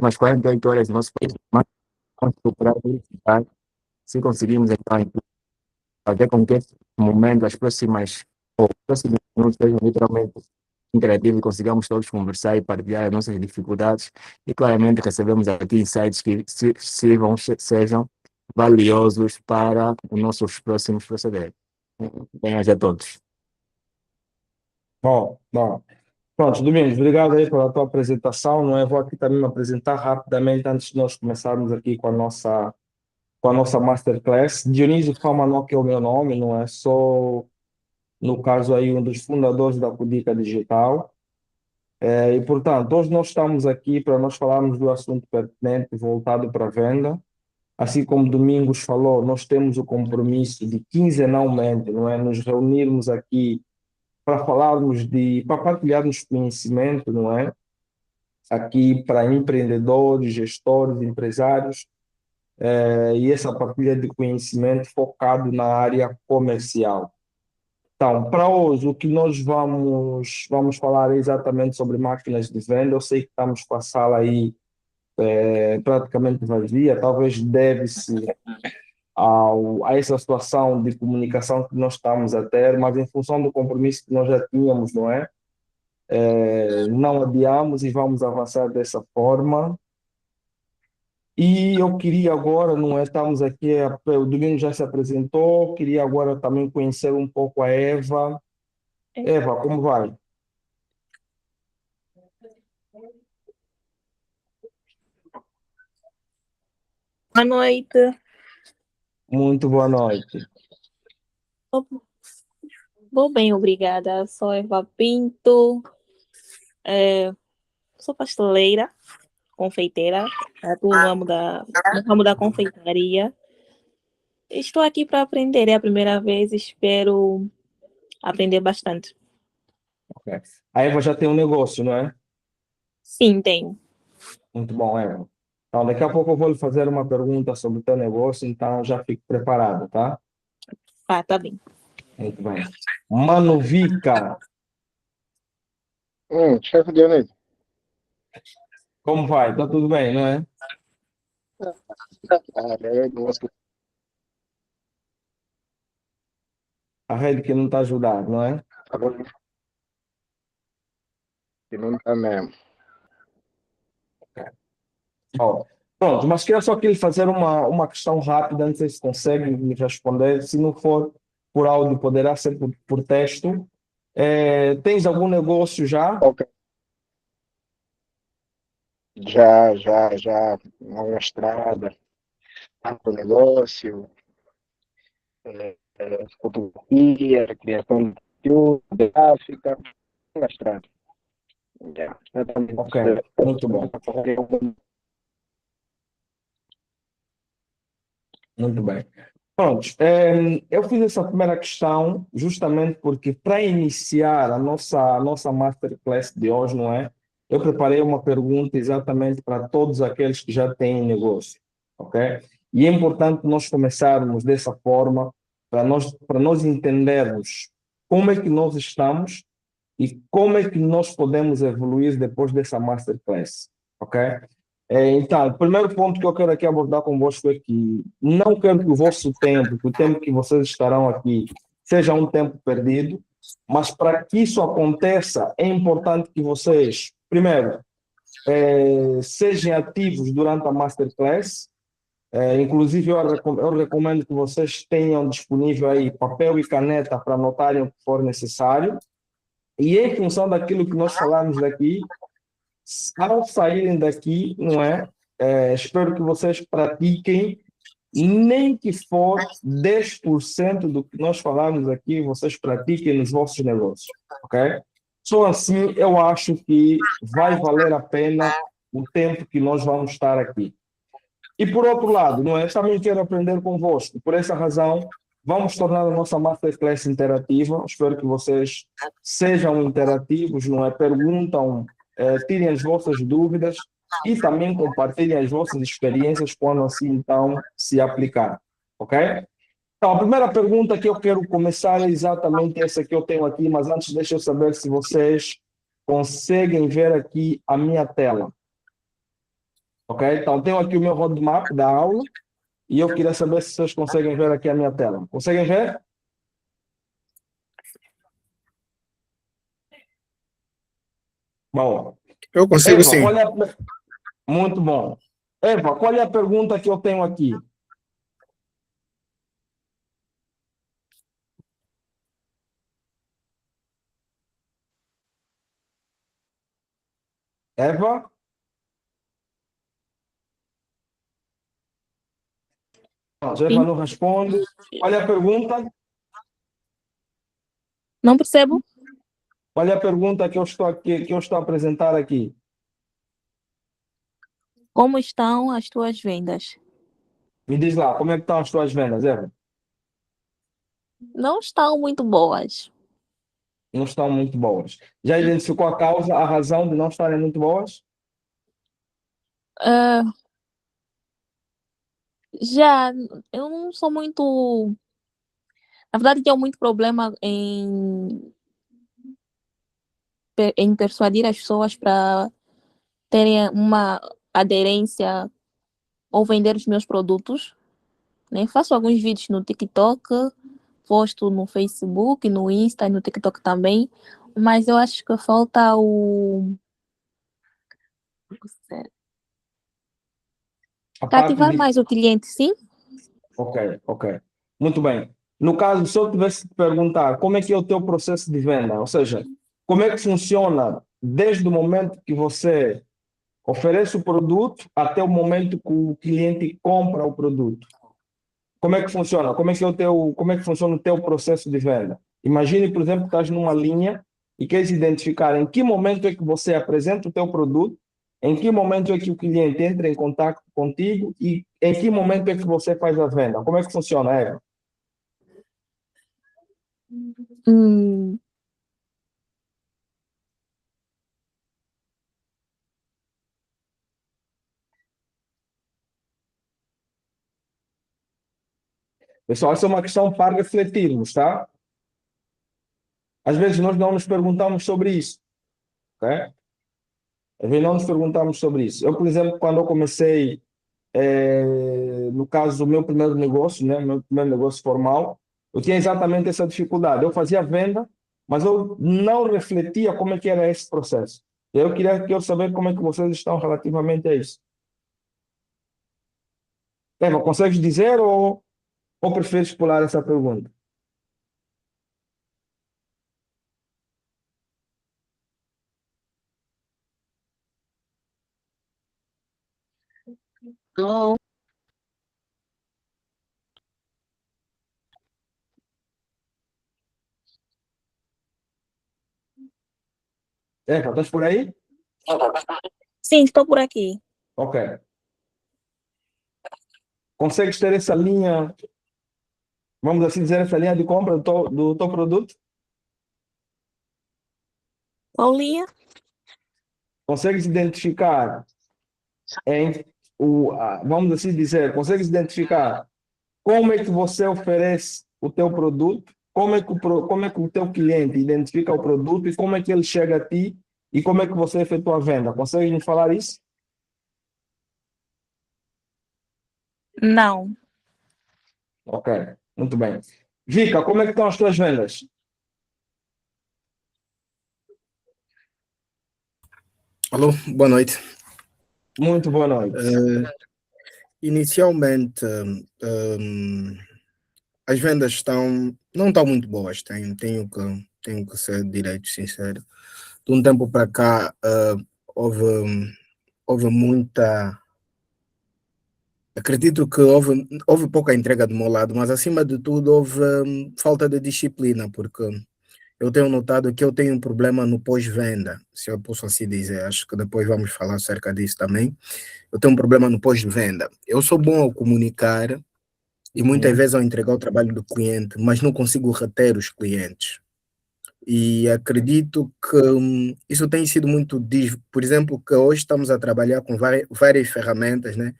umas 48 horas no nosso país, mas vamos procurar verificar se conseguimos então fazer com que esse momento, os próximos minutos sejam literalmente interativos e consigamos todos conversar e partilhar as nossas dificuldades e claramente recebemos aqui insights que sejam valiosos para os nossos próximos procederes. Bem-aja a todos. Bom. Pronto, Domingos, obrigado aí pela tua apresentação. Não é? Vou aqui também me apresentar rapidamente antes de nós começarmos aqui com a nossa masterclass. Dionísio Famanon, que é o meu nome, não é? Sou, no caso aí, um dos fundadores da Cudica Digital. E, portanto, hoje nós estamos aqui para nós falarmos do assunto pertinente voltado para a venda. Assim como Domingos falou, nós temos o compromisso de quinzenalmente, não é? Nos reunirmos aqui para falarmos para partilharmos conhecimento, não é? Aqui para empreendedores, gestores, empresários, e essa partilha de conhecimento focado na área comercial. Então, para hoje, o que nós vamos falar é exatamente sobre máquinas de venda. Eu sei que estamos com a sala aí praticamente vazia, talvez deve-se a essa situação de comunicação que nós estamos a ter, mas em função do compromisso que nós já tínhamos, não é? Não adiamos e vamos avançar dessa forma. E eu queria agora, não é? Estamos aqui, o Domingo já se apresentou, queria agora também conhecer um pouco a Eva. Eva, como vai? Boa noite. Muito boa noite. Tô- Vou bem, obrigada. Sou Eva Pinto, sou pasteleira, confeiteira, atuo no ramo da confeitaria. Estou aqui para aprender, é a primeira vez, espero aprender bastante. Ok. A Eva já tem um negócio, não é? Sim, tenho. Muito bom, Eva. Então, daqui a pouco eu vou lhe fazer uma pergunta sobre o teu negócio, então já fique preparado, tá? Tá bem. Muito bem. Mano Vica, Chefe Dionísio, como vai? Tá tudo bem, não é? nosso A rede que não está a ajudar, não é? trabalho que não está mesmo. Ó, pronto, mas queria só aqui lhe fazer uma questão rápida, não sei se consegue me responder. Se não for por áudio, poderá ser por texto. Tens algum negócio já? Ok. Já, uma estrada, para o negócio, fotografia, criação de conteúdo, gráfica, uma estrada. Já também. Ok, muito bom. Muito bem. Pronto, eu fiz essa primeira questão justamente porque para iniciar a nossa masterclass de hoje, não é? Eu preparei uma pergunta exatamente para todos aqueles que já têm negócio, ok? E é importante nós começarmos dessa forma para nós entendermos como é que nós estamos e como é que nós podemos evoluir depois dessa masterclass, ok? Então, o primeiro ponto que eu quero aqui abordar convosco é que não quero que o vosso tempo, que o tempo que vocês estarão aqui, seja um tempo perdido, mas para que isso aconteça, é importante que vocês, primeiro, sejam ativos durante a masterclass. Inclusive, eu recomendo que vocês tenham disponível aí papel e caneta para anotarem o que for necessário. E em função daquilo que nós falamos daqui, ao saírem daqui, não é? Espero que vocês pratiquem, nem que for 10% do que nós falamos aqui, vocês pratiquem nos vossos negócios, ok? Só assim eu acho que vai valer a pena o tempo que nós vamos estar aqui. E por outro lado, não é? Eu também quero aprender convosco. Por essa razão, vamos tornar a nossa masterclass interativa. Espero que vocês sejam interativos, não é? Perguntam, tirem as vossas dúvidas e também compartilhem as vossas experiências quando assim então se aplicar, ok? Então, a primeira pergunta que eu quero começar é exatamente essa que eu tenho aqui, mas antes deixa eu saber se vocês conseguem ver aqui a minha tela. Ok? Então, tenho aqui o meu roadmap da aula e eu queria saber se vocês conseguem ver aqui a minha tela. Conseguem ver? Bom, Eu consigo Eva, sim. muito bom. Eva, qual é a pergunta que eu tenho aqui? Eva? Não, Eva não responde. Qual é a pergunta? Não percebo. Qual é a pergunta que eu estou a apresentar aqui? Como estão as tuas vendas? Me diz lá, como é que estão as tuas vendas, Eva? Não estão muito boas. Não estão muito boas. Já identificou a causa, a razão de não estarem muito boas? Ah, já, eu não sou muito. Na verdade, tenho muito problema em persuadir as pessoas para terem uma aderência ou vender os meus produtos, né? Faço alguns vídeos no TikTok, posto no Facebook, no Insta e no TikTok também, mas eu acho que falta A parte cativar de. mais o cliente, sim? Ok, ok. Muito bem. No caso, se eu tivesse que perguntar como é que é o teu processo de venda, ou seja, como é que funciona desde o momento que você oferece o produto até o momento que o cliente compra o produto. Como é que funciona? Como é que funciona o teu processo de venda? Imagine, por exemplo, que estás numa linha e queres identificar em que momento é que você apresenta o teu produto, em que momento é que o cliente entra em contato contigo e em que momento é que você faz a venda. Como é que funciona, Eva? Hum, Pessoal, essa é uma questão para refletirmos, tá? Às vezes nós não nos perguntamos sobre isso, ok? Às vezes não nos perguntamos sobre isso. Eu, por exemplo, quando eu comecei no caso, o meu primeiro negócio, né, meu primeiro negócio formal, eu tinha exatamente essa dificuldade. Eu fazia venda, mas eu não refletia como é que era esse processo. Eu queria saber como é que vocês estão relativamente a isso. Eva, consegues dizer ou preferes pular essa pergunta? não. Eva, estás por aí? Sim, estou por aqui. Ok. Consegues ter essa linha, vamos assim dizer, essa linha de compra do teu produto? Paulinha? Consegues identificar vamos assim dizer, consegues identificar como é que você oferece o teu produto, como é que o teu cliente identifica o produto e como é que ele chega a ti e como é que você efetua a venda. Consegue me falar isso? Não. Ok, muito bem. Vika, como é que estão as tuas vendas? Alô, boa noite. Muito boa noite. Inicialmente, as vendas não estão muito boas, tenho que ser direito, sincero. De um tempo para cá, houve muita. Acredito que houve pouca entrega do meu lado, mas acima de tudo houve falta de disciplina, porque eu tenho notado que eu tenho um problema no pós-venda, se eu posso assim dizer. Acho que depois vamos falar acerca disso também. Eu tenho um problema no pós-venda. Eu sou bom ao comunicar e muitas vezes ao entregar o trabalho do cliente, mas não consigo reter os clientes. E acredito que isso tem sido muito, por exemplo, que hoje estamos a trabalhar com várias ferramentas, né?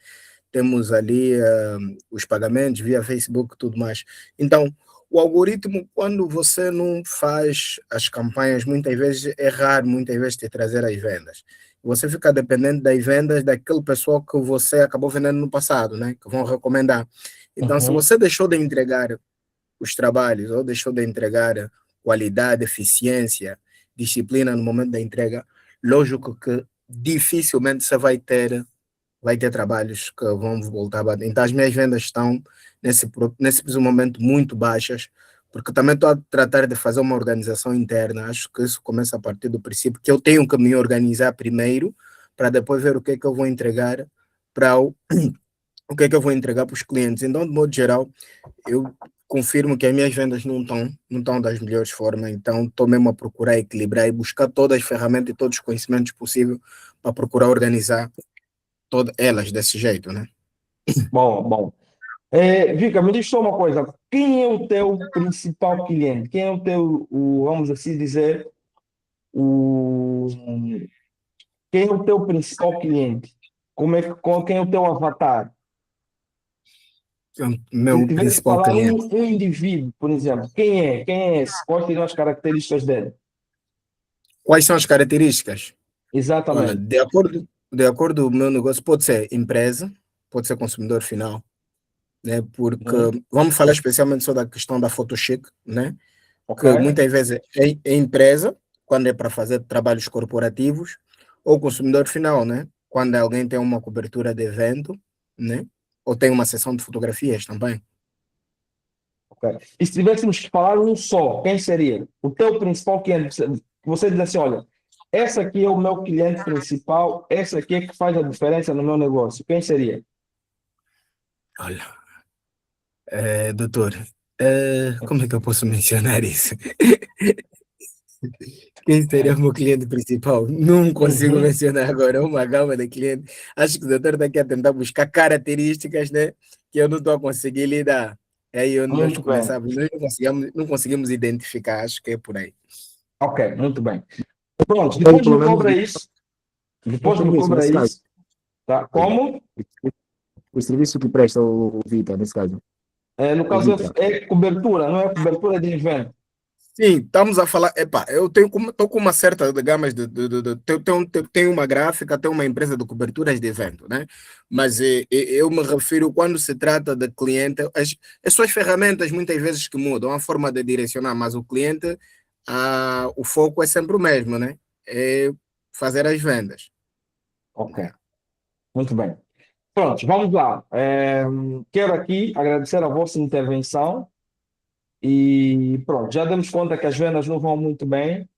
Temos ali os pagamentos via Facebook e tudo mais. Então, o algoritmo, quando você não faz as campanhas, muitas vezes é raro, muitas vezes te trazer as vendas. você fica dependente das vendas daquele pessoal que você acabou vendendo no passado, né? Que vão recomendar. Então, se Uhum. você deixou de entregar os trabalhos ou deixou de entregar qualidade, eficiência, disciplina no momento da entrega, lógico que dificilmente você vai ter trabalhos que vão voltar a bater. Então, as minhas vendas estão nesse preciso momento muito baixas, porque também estou a tratar de fazer uma organização interna. Acho que isso começa a partir do princípio que eu tenho que me organizar primeiro, para depois ver o que é que eu vou entregar para o que é que eu vou entregar para os clientes. Então, de modo geral, eu confirmo que as minhas vendas não estão das melhores formas, então estou mesmo a procurar equilibrar e buscar todas as ferramentas e todos os conhecimentos possíveis para procurar organizar todas elas desse jeito, né? Bom, bom. Vika, me diz só uma coisa. Quem é o teu principal cliente? Quem é o teu, vamos assim dizer, o, quem é o teu principal cliente? Quem é o teu avatar? Então, Se meu tivesse que principal falar cliente. um indivíduo, por exemplo, quem é? Quem é esse? Quais seriam as características dele? Quais são as características? Olha, Exatamente. de acordo com o meu negócio, pode ser empresa, pode ser consumidor final, né? Porque Uhum. vamos falar especialmente só da questão da photochic, né? Ok? Que muitas vezes é empresa, quando é para fazer trabalhos corporativos, ou consumidor final, né? Quando alguém tem uma cobertura de evento, né? Ou tem uma sessão de fotografias também. Ok. E se tivéssemos que falar um só, quem seria? O teu principal cliente? Você diz assim, olha, essa aqui é o meu cliente principal, essa aqui é que faz a diferença no meu negócio. Quem seria? Olha, doutor, como é que eu posso mencionar isso? Quem seria o meu cliente principal? Não consigo Uhum. mencionar agora uma gama de clientes. Acho que o doutor está aqui a tentar buscar características, né, que eu não estou a conseguir lidar. É aí onde nós Muito bem. começamos. Nós não conseguimos identificar, acho que é por aí. Ok, muito bem. Pronto, Então, depois pelo me menos, cobra isso. um Depois me serviço, cobra nesse caso. isso. Tá? Como? O serviço que presta o Vita, nesse caso. No O caso Vita. é cobertura, não é cobertura de evento. Sim, estamos a falar. Epá, eu estou com uma certa de gamas tenho uma gráfica, tenho uma empresa de coberturas de evento, né? Mas eu me refiro quando se trata de cliente, as suas ferramentas muitas vezes que mudam, a forma de direcionar, mas o cliente, o foco é sempre o mesmo, né? É fazer as vendas. Ok, muito bem. Pronto, vamos lá. Quero aqui agradecer a vossa intervenção e pronto, já demos conta que as vendas não vão muito bem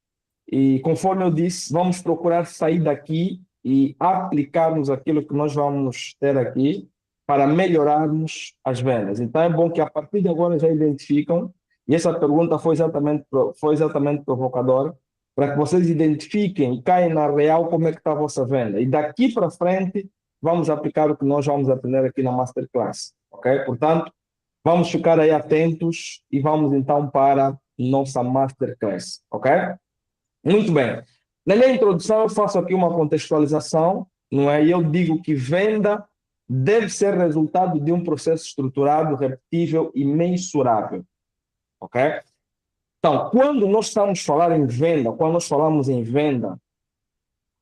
e conforme eu disse, vamos procurar sair daqui e aplicarmos aquilo que nós vamos ter aqui para melhorarmos as vendas. Então é bom que a partir de agora já identificam, e essa pergunta foi exatamente provocadora, para que vocês identifiquem e caem na real como é que está a vossa venda. E daqui para frente vamos aplicar o que nós vamos aprender aqui na Masterclass, ok? Portanto, vamos ficar aí atentos e vamos então para nossa Masterclass, ok? Muito bem. Na minha introdução, eu faço aqui uma contextualização, não é? E eu digo que venda deve ser resultado de um processo estruturado, repetível e mensurável, ok? Então, quando nós estamos a falar em venda, quando nós falamos em venda,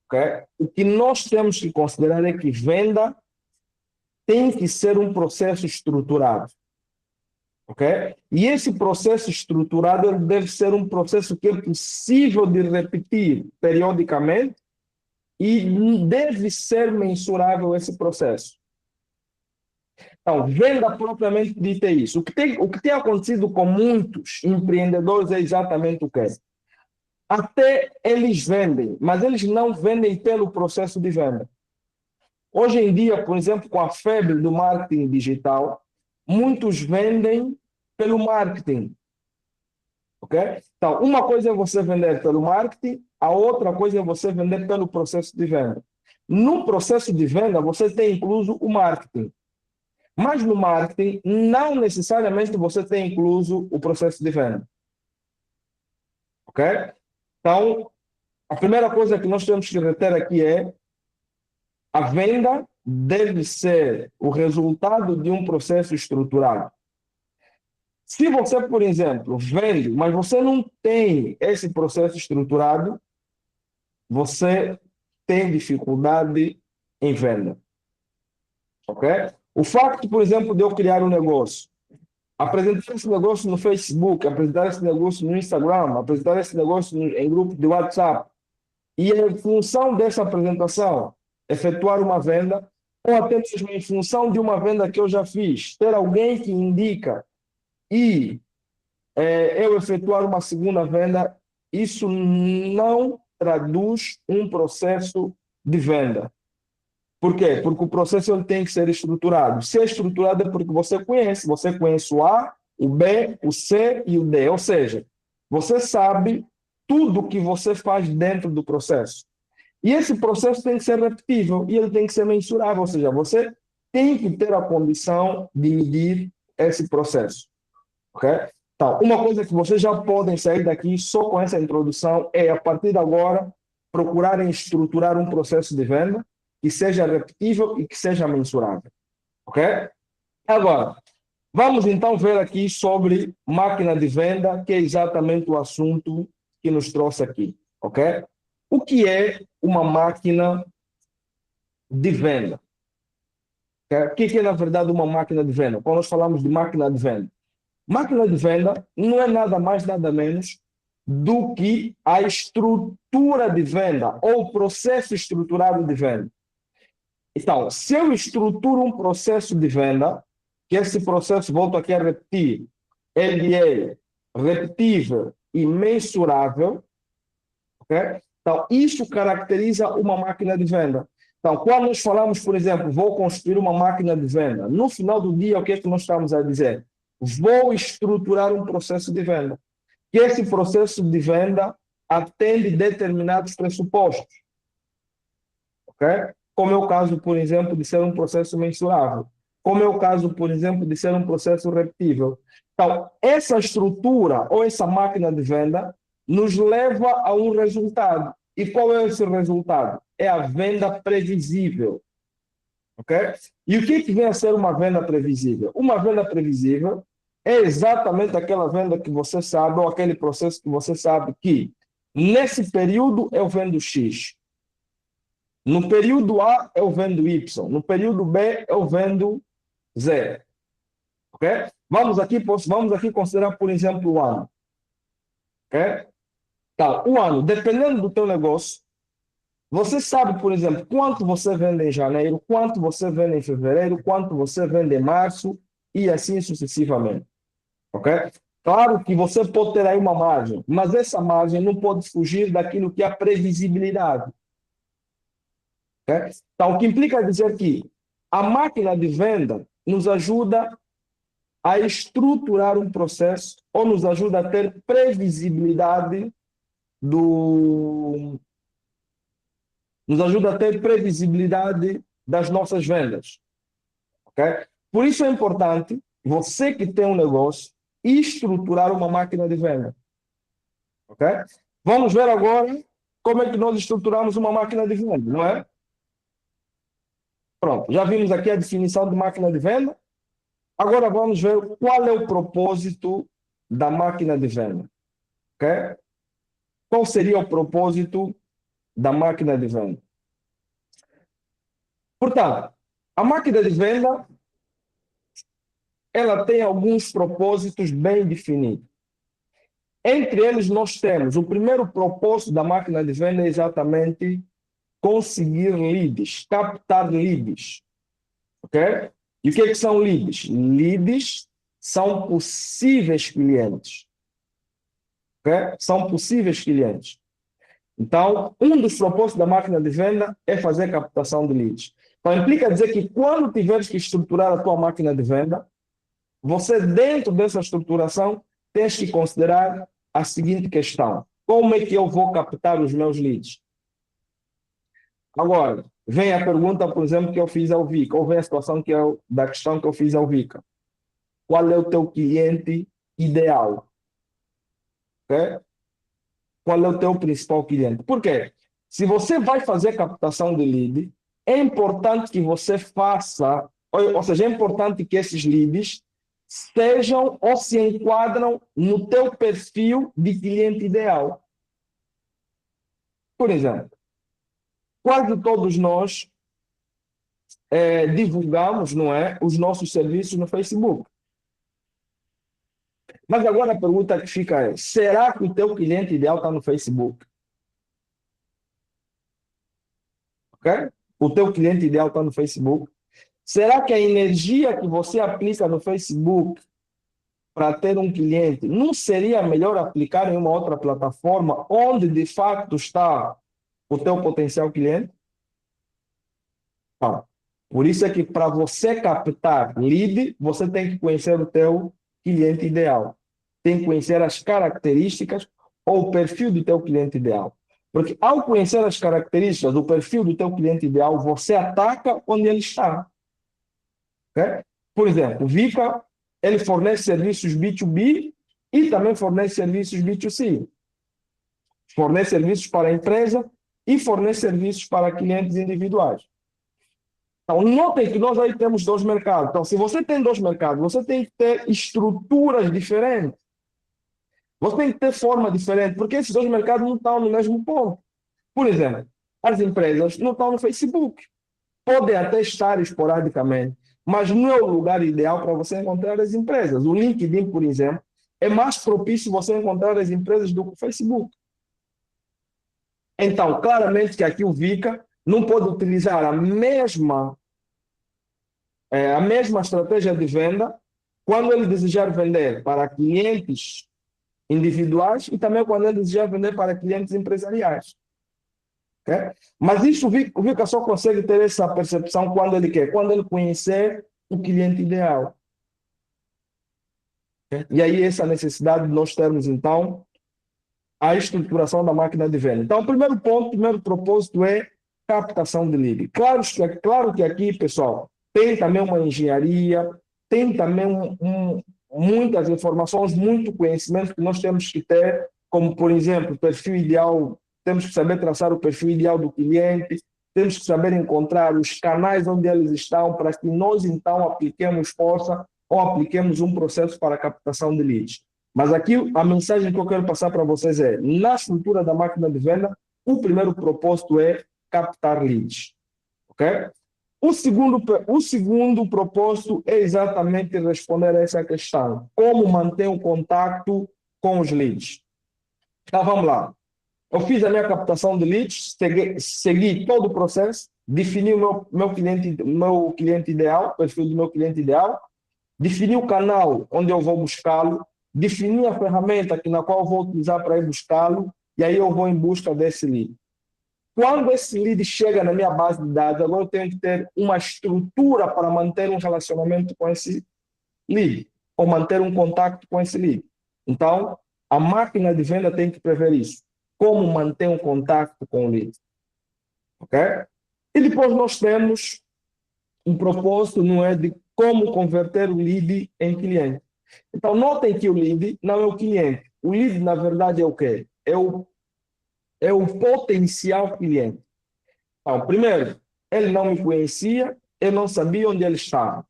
ok? O que nós temos que considerar é que venda tem que ser um processo estruturado. Ok? E esse processo estruturado ele deve ser um processo que é possível de repetir periodicamente e deve ser mensurável esse processo. Então, venda propriamente dita é isso. O que tem acontecido com muitos empreendedores é exatamente o que é. Até eles vendem, mas eles não vendem pelo processo de venda. Hoje em dia, por exemplo, com a febre do marketing digital, muitos vendem pelo marketing. Ok? Então, uma coisa é você vender pelo marketing, a outra coisa é você vender pelo processo de venda. No processo de venda, você tem incluso o marketing. Mas no marketing, não necessariamente você tem incluso o processo de venda. Ok? Então, a primeira coisa que nós temos que reter aqui é a venda deve ser o resultado de um processo estruturado. Se você, por exemplo, vende, mas você não tem esse processo estruturado, você tem dificuldade em venda. Ok? O facto, por exemplo, de eu criar um negócio, apresentar esse negócio no Facebook, apresentar esse negócio no Instagram, apresentar esse negócio em grupo de WhatsApp, e em função dessa apresentação, efetuar uma venda, ou até mesmo em função de uma venda que eu já fiz, ter alguém que indica e eu efetuar uma segunda venda, isso não traduz um processo de venda. Por quê? Porque o processo ele tem que ser estruturado. Se é estruturado é porque você conhece o A, o B, o C e o D. Ou seja, você sabe tudo que você faz dentro do processo. E esse processo tem que ser repetível e ele tem que ser mensurável. Ou seja, você tem que ter a condição de medir esse processo. Ok? Então, uma coisa que vocês já podem sair daqui só com essa introdução é, a partir de agora, procurarem estruturar um processo de venda que seja repetível e que seja mensurável. Ok? Agora, vamos então ver aqui sobre máquina de venda, que é exatamente o assunto que nos trouxe aqui. Ok? O que é uma máquina de venda? O que é, na verdade, uma máquina de venda? Quando nós falamos de máquina de venda, máquina de venda não é nada mais, nada menos do que a estrutura de venda ou o processo estruturado de venda. Então, se eu estruturo um processo de venda, que esse processo, volto aqui a repetir, ele é repetível e mensurável, ok? Então, isso caracteriza uma máquina de venda. Então, quando nós falamos, por exemplo, vou construir uma máquina de venda, no final do dia, o que é que nós estamos a dizer? Vou estruturar um processo de venda. Que esse processo de venda atende determinados pressupostos. Ok? Como é o caso, por exemplo, de ser um processo mensurável. Como é o caso, por exemplo, de ser um processo repetível. Então, essa estrutura ou essa máquina de venda nos leva a um resultado. E qual é esse resultado? É a venda previsível. Ok? E o que vem a ser uma venda previsível? Uma venda previsível é exatamente aquela venda que você sabe, ou aquele processo que você sabe que, nesse período, eu vendo X. No período A, eu vendo Y. No período B, eu vendo Z. Ok? Vamos aqui considerar, por exemplo, o ano. Ok? Tá, o ano, dependendo do teu negócio, você sabe, por exemplo, quanto você vende em janeiro, quanto você vende em fevereiro, quanto você vende em março e assim sucessivamente. Ok? Claro que você pode ter aí uma margem, mas essa margem não pode fugir daquilo que é a previsibilidade. Okay? Então, o que implica dizer que a máquina de venda nos ajuda a estruturar um processo ou nos ajuda a ter previsibilidade nos ajuda a ter previsibilidade das nossas vendas. Okay? Por isso é importante você que tem um negócio estruturar uma máquina de venda. Ok? Vamos ver agora como é que nós estruturamos uma máquina de venda, não é? Pronto, já vimos aqui a definição de máquina de venda. Agora vamos ver qual é o propósito da máquina de venda. Ok? Qual seria o propósito da máquina de venda? Portanto, a máquina de venda ela tem alguns propósitos bem definidos. Entre eles, nós temos o primeiro propósito da máquina de venda é exatamente conseguir leads, captar leads. Ok? E o que são leads? Leads são possíveis clientes. Ok? São possíveis clientes. Então, um dos propósitos da máquina de venda é fazer captação de leads. Então, implica dizer que quando tiveres que estruturar a tua máquina de venda, você, dentro dessa estruturação, tens que considerar a seguinte questão: como é que eu vou captar os meus leads? Agora, vem a pergunta, por exemplo, que eu fiz ao Vika, ou vem a situação da questão que eu fiz ao Vika. Qual é o teu cliente ideal? Okay? Qual é o teu principal cliente? Por quê? Se você vai fazer captação de lead, é importante que você faça, ou seja, é importante que esses leads sejam ou se enquadram no teu perfil de cliente ideal. Por exemplo, quase todos nós divulgamos, não é, os nossos serviços no Facebook. Mas agora a pergunta que fica é, será que o teu cliente ideal está no Facebook? Ok? O teu cliente ideal está no Facebook? Será que a energia que você aplica no Facebook para ter um cliente não seria melhor aplicar em uma outra plataforma onde de fato está o teu potencial cliente? Ah, por isso é que para você captar lead, você tem que conhecer o teu cliente ideal. Tem que conhecer as características ou o perfil do teu cliente ideal. Porque ao conhecer as características do perfil do teu cliente ideal, você ataca onde ele está. Okay? Por exemplo, o Vika, ele fornece serviços B2B e também fornece serviços B2C. Fornece serviços para a empresa e fornece serviços para clientes individuais. Então, notem que nós aí temos dois mercados. Então, se você tem dois mercados, você tem que ter estruturas diferentes. Você tem que ter forma diferente, porque esses dois mercados não estão no mesmo ponto. Por exemplo, as empresas não estão no Facebook. Podem até estar esporadicamente, mas não é o lugar ideal para você encontrar as empresas. O LinkedIn, por exemplo, é mais propício você encontrar as empresas do que o Facebook. Então, claramente que aqui o Vika não pode utilizar a mesma estratégia de venda quando ele desejar vender para clientes individuais e também quando ele desejar vender para clientes empresariais. Okay? Mas isso o Vika só consegue ter essa percepção quando ele quer, quando ele conhecer o cliente ideal. Okay? E aí essa necessidade de nós termos, então, a estruturação da máquina de venda. Então, o primeiro ponto, o primeiro propósito é captação de lead. Claro que aqui, pessoal, tem também uma engenharia, tem também muitas informações, muito conhecimento que nós temos que ter, como, por exemplo, perfil ideal, temos que saber traçar o perfil ideal do cliente, temos que saber encontrar os canais onde eles estão para que nós, então, apliquemos força ou apliquemos um processo para a captação de leads. Mas aqui a mensagem que eu quero passar para vocês é, na estrutura da máquina de venda, o primeiro propósito é captar leads. Ok? O segundo propósito é exatamente responder a essa questão. Como manter o contato com os leads? Então, vamos lá. Eu fiz a minha captação de leads, segui todo o processo, defini o meu cliente ideal, o perfil do meu cliente ideal, defini o canal onde eu vou buscá-lo, defini a ferramenta na qual eu vou utilizar para ir buscá-lo, e aí eu vou em busca desse lead. Quando esse lead chega na minha base de dados, agora eu tenho que ter uma estrutura para manter um relacionamento com esse lead, ou manter um contato com esse lead. Então, a máquina de venda tem que prever isso. Como manter um contato com o lead. Ok? E depois nós temos um propósito, não é, de como converter o lead em cliente. Então, notem que o lead não é o cliente. O lead, na verdade, é o quê? É o potencial cliente. Então, primeiro, ele não me conhecia, eu não sabia onde ele estava.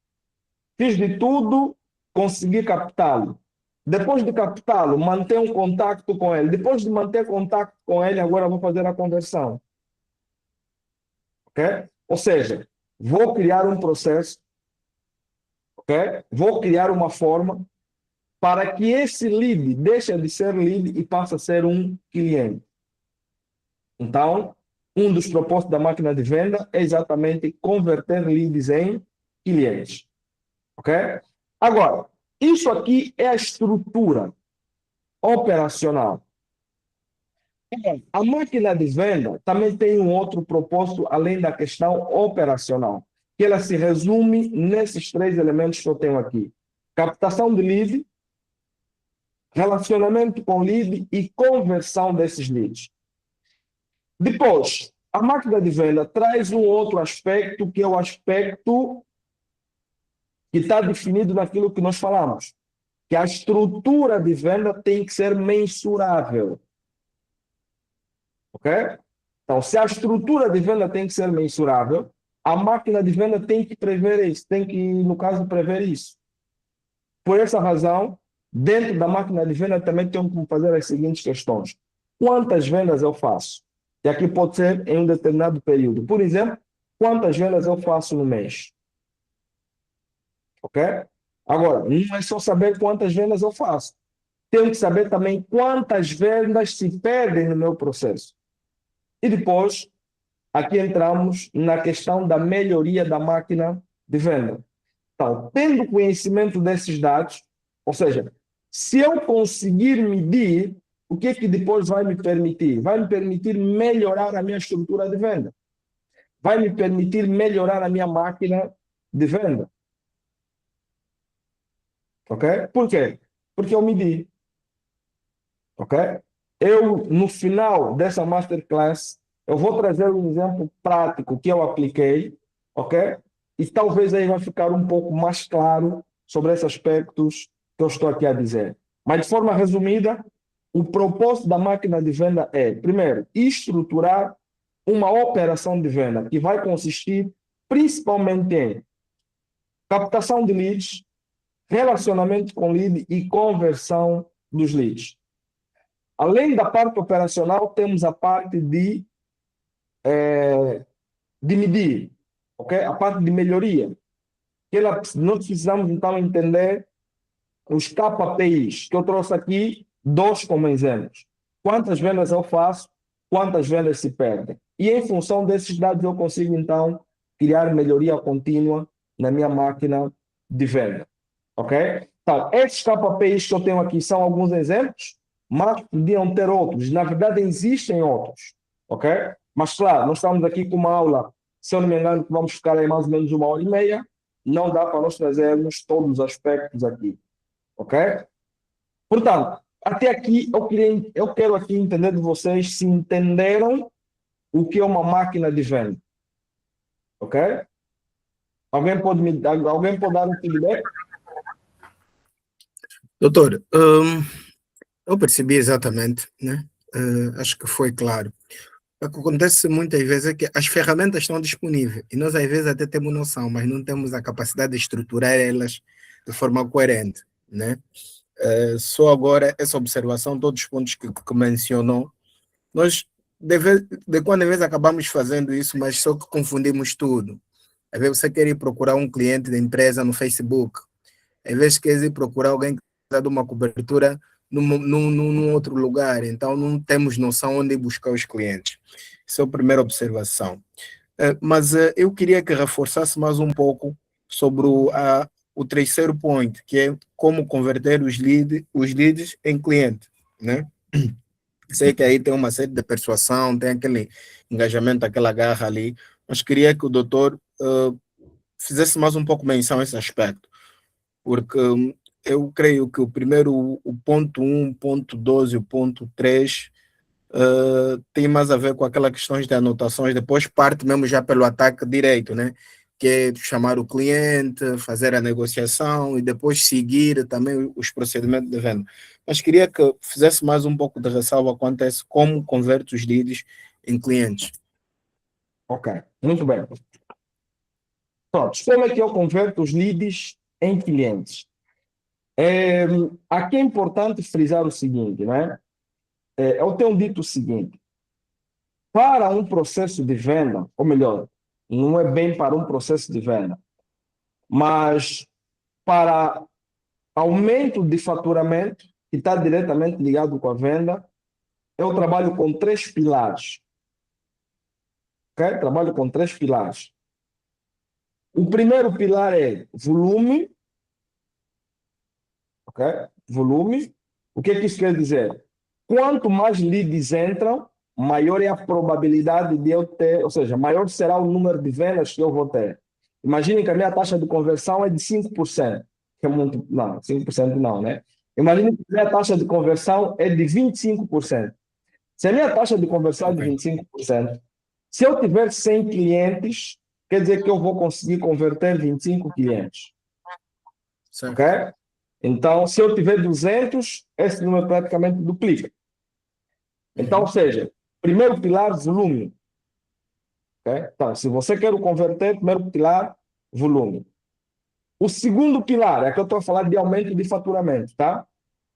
Fiz de tudo, consegui captá-lo. Depois de captá-lo, manter um contato com ele. Depois de manter contato com ele, agora vou fazer a conversão. Ok? Ou seja, vou criar um processo, ok? Vou criar uma forma para que esse lead deixe de ser lead e passe a ser um cliente. Então, um dos propósitos da máquina de venda é exatamente converter leads em clientes. Ok? Agora, isso aqui é a estrutura operacional. A máquina de venda também tem um outro propósito além da questão operacional, que ela se resume nesses três elementos que eu tenho aqui: captação de lead, relacionamento com lead e conversão desses leads. Depois, a máquina de venda traz um outro aspecto, que é o aspecto que está definido naquilo que nós falamos, que a estrutura de venda tem que ser mensurável. Ok? Então, se a estrutura de venda tem que ser mensurável, a máquina de venda tem que prever isso, tem que, no caso, prever isso. Por essa razão, dentro da máquina de venda também temos que fazer as seguintes questões. Quantas vendas eu faço? E aqui pode ser em um determinado período. Por exemplo, quantas vendas eu faço no mês? Ok? Agora, não é só saber quantas vendas eu faço. Tenho que saber também quantas vendas se perdem no meu processo. E depois, aqui entramos na questão da melhoria da máquina de venda. Então, tendo conhecimento desses dados, ou seja, se eu conseguir medir, o que é que depois vai me permitir? Vai me permitir melhorar a minha estrutura de venda. Vai me permitir melhorar a minha máquina de venda. Ok? Por quê? Porque eu medi. Ok? Eu, no final dessa masterclass, eu vou trazer um exemplo prático que eu apliquei, ok? E talvez aí vai ficar um pouco mais claro sobre esses aspectos que eu estou aqui a dizer. Mas, de forma resumida, o propósito da máquina de venda é, primeiro, estruturar uma operação de venda que vai consistir principalmente em captação de leads, relacionamento com lead e conversão dos leads. Além da parte operacional, temos a parte de medir, ok? A parte de melhoria. Nós precisamos, então, entender os KPIs, que eu trouxe aqui, dois como exemplos. Quantas vendas eu faço, quantas vendas se perdem. E, em função desses dados, eu consigo, então, criar melhoria contínua na minha máquina de venda. Ok? Então, esses KPIs que eu tenho aqui são alguns exemplos, mas podiam ter outros. Na verdade, existem outros. Ok? Mas, claro, nós estamos aqui com uma aula, se eu não me engano, que vamos ficar aí mais ou menos 1h30. Não dá para nós trazermos todos os aspectos aqui. Ok? Portanto, até aqui, eu quero aqui entender de vocês se entenderam o que é uma máquina de venda. Ok? Alguém pode dar um feedback? Doutor, eu percebi exatamente, né? Acho que foi claro. O que acontece muitas vezes é que as ferramentas estão disponíveis e nós às vezes até temos noção, mas não temos a capacidade de estruturar elas de forma coerente, né? Só agora essa observação, todos os pontos que mencionou, nós de quando em vez acabamos fazendo isso, mas só que confundimos tudo. Às vezes você quer ir procurar um cliente da empresa no Facebook, às vezes quer ir procurar alguém que está de uma cobertura num outro lugar, então não temos noção onde ir buscar os clientes. Essa é a primeira observação. Mas eu queria que reforçasse mais um pouco sobre o terceiro point, que é como converter os leads em cliente, né? Sei que aí tem uma série de persuasão, tem aquele engajamento, aquela garra ali, mas queria que o doutor fizesse mais um pouco menção a esse aspecto, porque eu creio que o primeiro, o ponto 1, o ponto 12 e o ponto 3 tem mais a ver com aquelas questões de anotações, depois parte mesmo já pelo ataque direito, né? Que é chamar o cliente, fazer a negociação e depois seguir também os procedimentos de venda. Mas queria que fizesse mais um pouco de ressalva quanto a isso, como converte os leads em clientes. Ok, muito bem. Pronto, como é que eu converto os leads em clientes? Aqui é importante frisar o seguinte, né? Eu tenho dito o seguinte, para um processo de venda, ou melhor, não é bem para um processo de venda, mas para aumento de faturamento, que está diretamente ligado com a venda, eu trabalho com 3 pilares. Ok? Trabalho com 3 pilares. O primeiro pilar é volume. Ok? Volume. O que isso quer dizer? Quanto mais leads entram, maior é a probabilidade de eu ter, ou seja, maior será o número de vendas que eu vou ter. Imaginem que a minha taxa de conversão é de 5%, que é muito, não, 5% não, né? Imaginem que a minha taxa de conversão é de 25%. Se a minha taxa de conversão é de 25%, se eu tiver 100 clientes, quer dizer que eu vou conseguir converter 25 clientes. Certo. Ok? Então, se eu tiver 200, esse número praticamente duplica. Então, ou seja, primeiro pilar, volume. Okay? Então, se você quer converter, primeiro pilar, volume. O segundo pilar, é que eu estou a falar de aumento de faturamento, tá?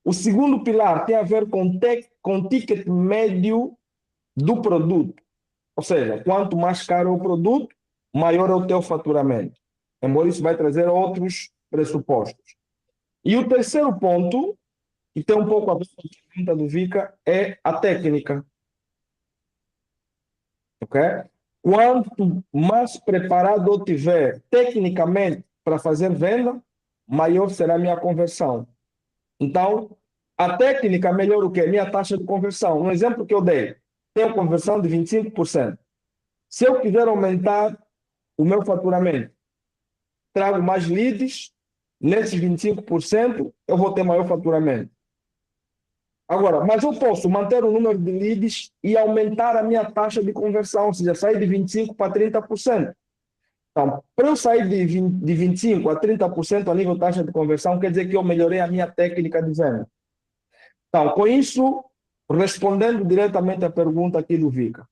O segundo pilar tem a ver com ticket médio do produto. Ou seja, quanto mais caro é o produto, maior é o teu faturamento. Embora isso vai trazer outros pressupostos. E o terceiro ponto, que tem um pouco a ver com a pergunta do Vika, é a técnica. Ok? Quanto mais preparado eu tiver tecnicamente para fazer venda, maior será a minha conversão. Então, a técnica melhora o quê? Minha taxa de conversão. Um exemplo que eu dei, tenho conversão de 25%. Se eu quiser aumentar o meu faturamento, trago mais leads, nesses 25% eu vou ter maior faturamento. Agora, mas eu posso manter o número de leads e aumentar a minha taxa de conversão, ou seja, sair de 25% para 30%. Então, para eu sair de 25% a 30% a nível de taxa de conversão, quer dizer que eu melhorei a minha técnica de venda. Então, com isso, respondendo diretamente à pergunta aqui do Vika.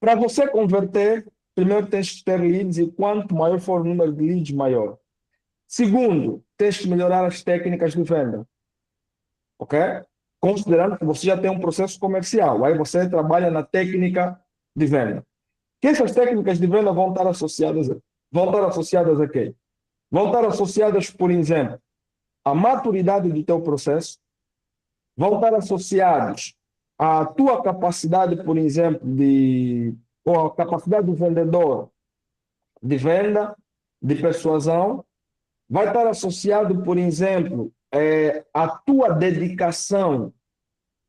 Para você converter, primeiro tens que ter leads e quanto maior for o número de leads, maior. Segundo, tens que melhorar as técnicas de venda. Ok? Considerando que você já tem um processo comercial, aí você trabalha na técnica de venda. Que essas técnicas de venda vão estar associadas a quê? Vão estar associadas, por exemplo, à maturidade do teu processo, vão estar associados à tua capacidade, por exemplo, ou a capacidade do vendedor de venda, de persuasão, vai estar associado, por exemplo, à tua dedicação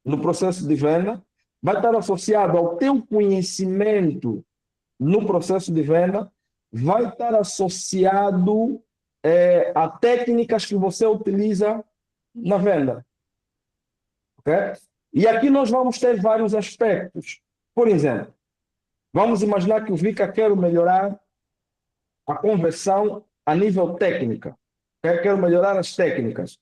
no processo de venda, vai estar associado ao teu conhecimento no processo de venda, vai estar associado a técnicas que você utiliza na venda. Ok? E aqui nós vamos ter vários aspectos. Por exemplo, vamos imaginar que o Vika quer melhorar a conversão a nível técnica. Quero melhorar as técnicas.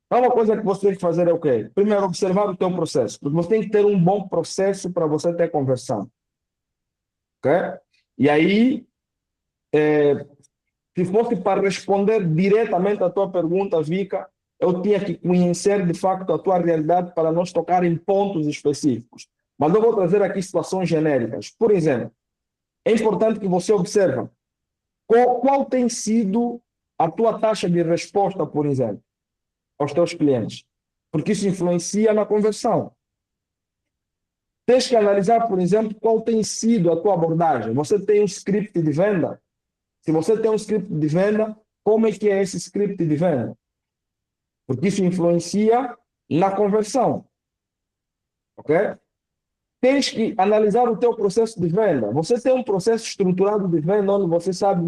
Então, uma coisa que você tem que fazer é o quê? Primeiro, observar o teu processo. Porque você tem que ter um bom processo para você ter conversão. Ok? E aí, se fosse para responder diretamente à tua pergunta, Vika, eu tinha que conhecer de facto a tua realidade para nós tocar em pontos específicos. Mas eu vou trazer aqui situações genéricas. Por exemplo, é importante que você observe qual tem sido a tua taxa de resposta, por exemplo, aos teus clientes. Porque isso influencia na conversão. Tens que analisar, por exemplo, qual tem sido a tua abordagem. Você tem um script de venda? Se você tem um script de venda, como é que é esse script de venda? Porque isso influencia na conversão. Ok? Tens que analisar o teu processo de venda. Você tem um processo estruturado de venda onde você sabe,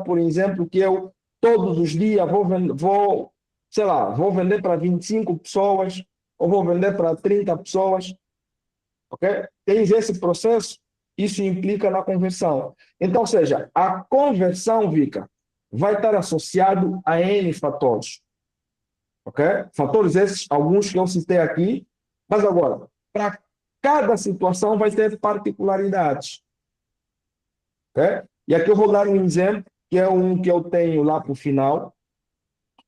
por exemplo, que eu todos os dias vou vender para 25 pessoas ou vou vender para 30 pessoas. Ok? Tens esse processo, isso implica na conversão. Então, ou seja, a conversão, Vika, vai estar associado a N fatores. Ok? Fatores esses, alguns que eu citei aqui, mas agora, para cada situação vai ter particularidades. Ok? E aqui eu vou dar um exemplo, que é um que eu tenho lá para o final.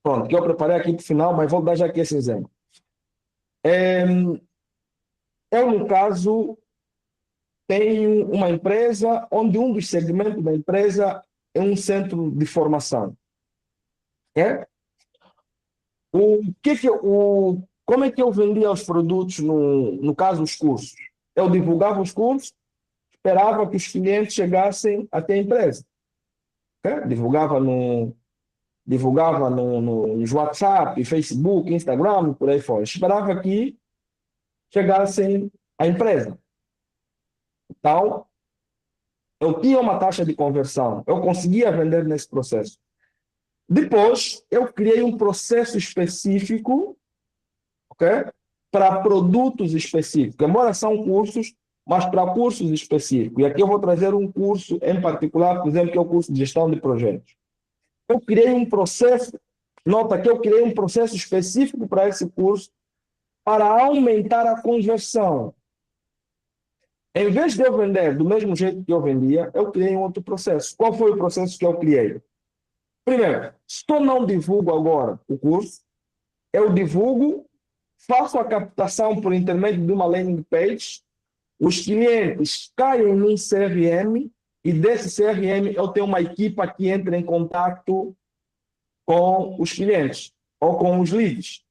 Pronto, que eu preparei aqui para o final, mas vou dar já aqui esse exemplo. Eu, no caso, tenho uma empresa onde um dos segmentos da empresa é um centro de formação. É? Como é que eu vendia os produtos, no caso, os cursos? Eu divulgava os cursos, esperava que os clientes chegassem até a empresa. Okay? Divulgava nos WhatsApp, Facebook, Instagram, por aí fora. Esperava que chegassem à empresa. Então, eu tinha uma taxa de conversão, eu conseguia vender nesse processo. Depois, eu criei um processo específico, ok? Para produtos específicos. Embora são cursos, mas para cursos específicos. E aqui eu vou trazer um curso em particular, por exemplo, que é o curso de gestão de projetos. Eu criei um processo, nota que eu criei um processo específico para esse curso para aumentar a conversão. Em vez de eu vender do mesmo jeito que eu vendia, eu criei um outro processo. Qual foi o processo que eu criei? Primeiro, se eu não divulgo agora o curso, eu divulgo faço a captação por intermédio de uma landing page, os clientes caem em CRM e desse CRM eu tenho uma equipa que entra em contato com os clientes ou com os leads.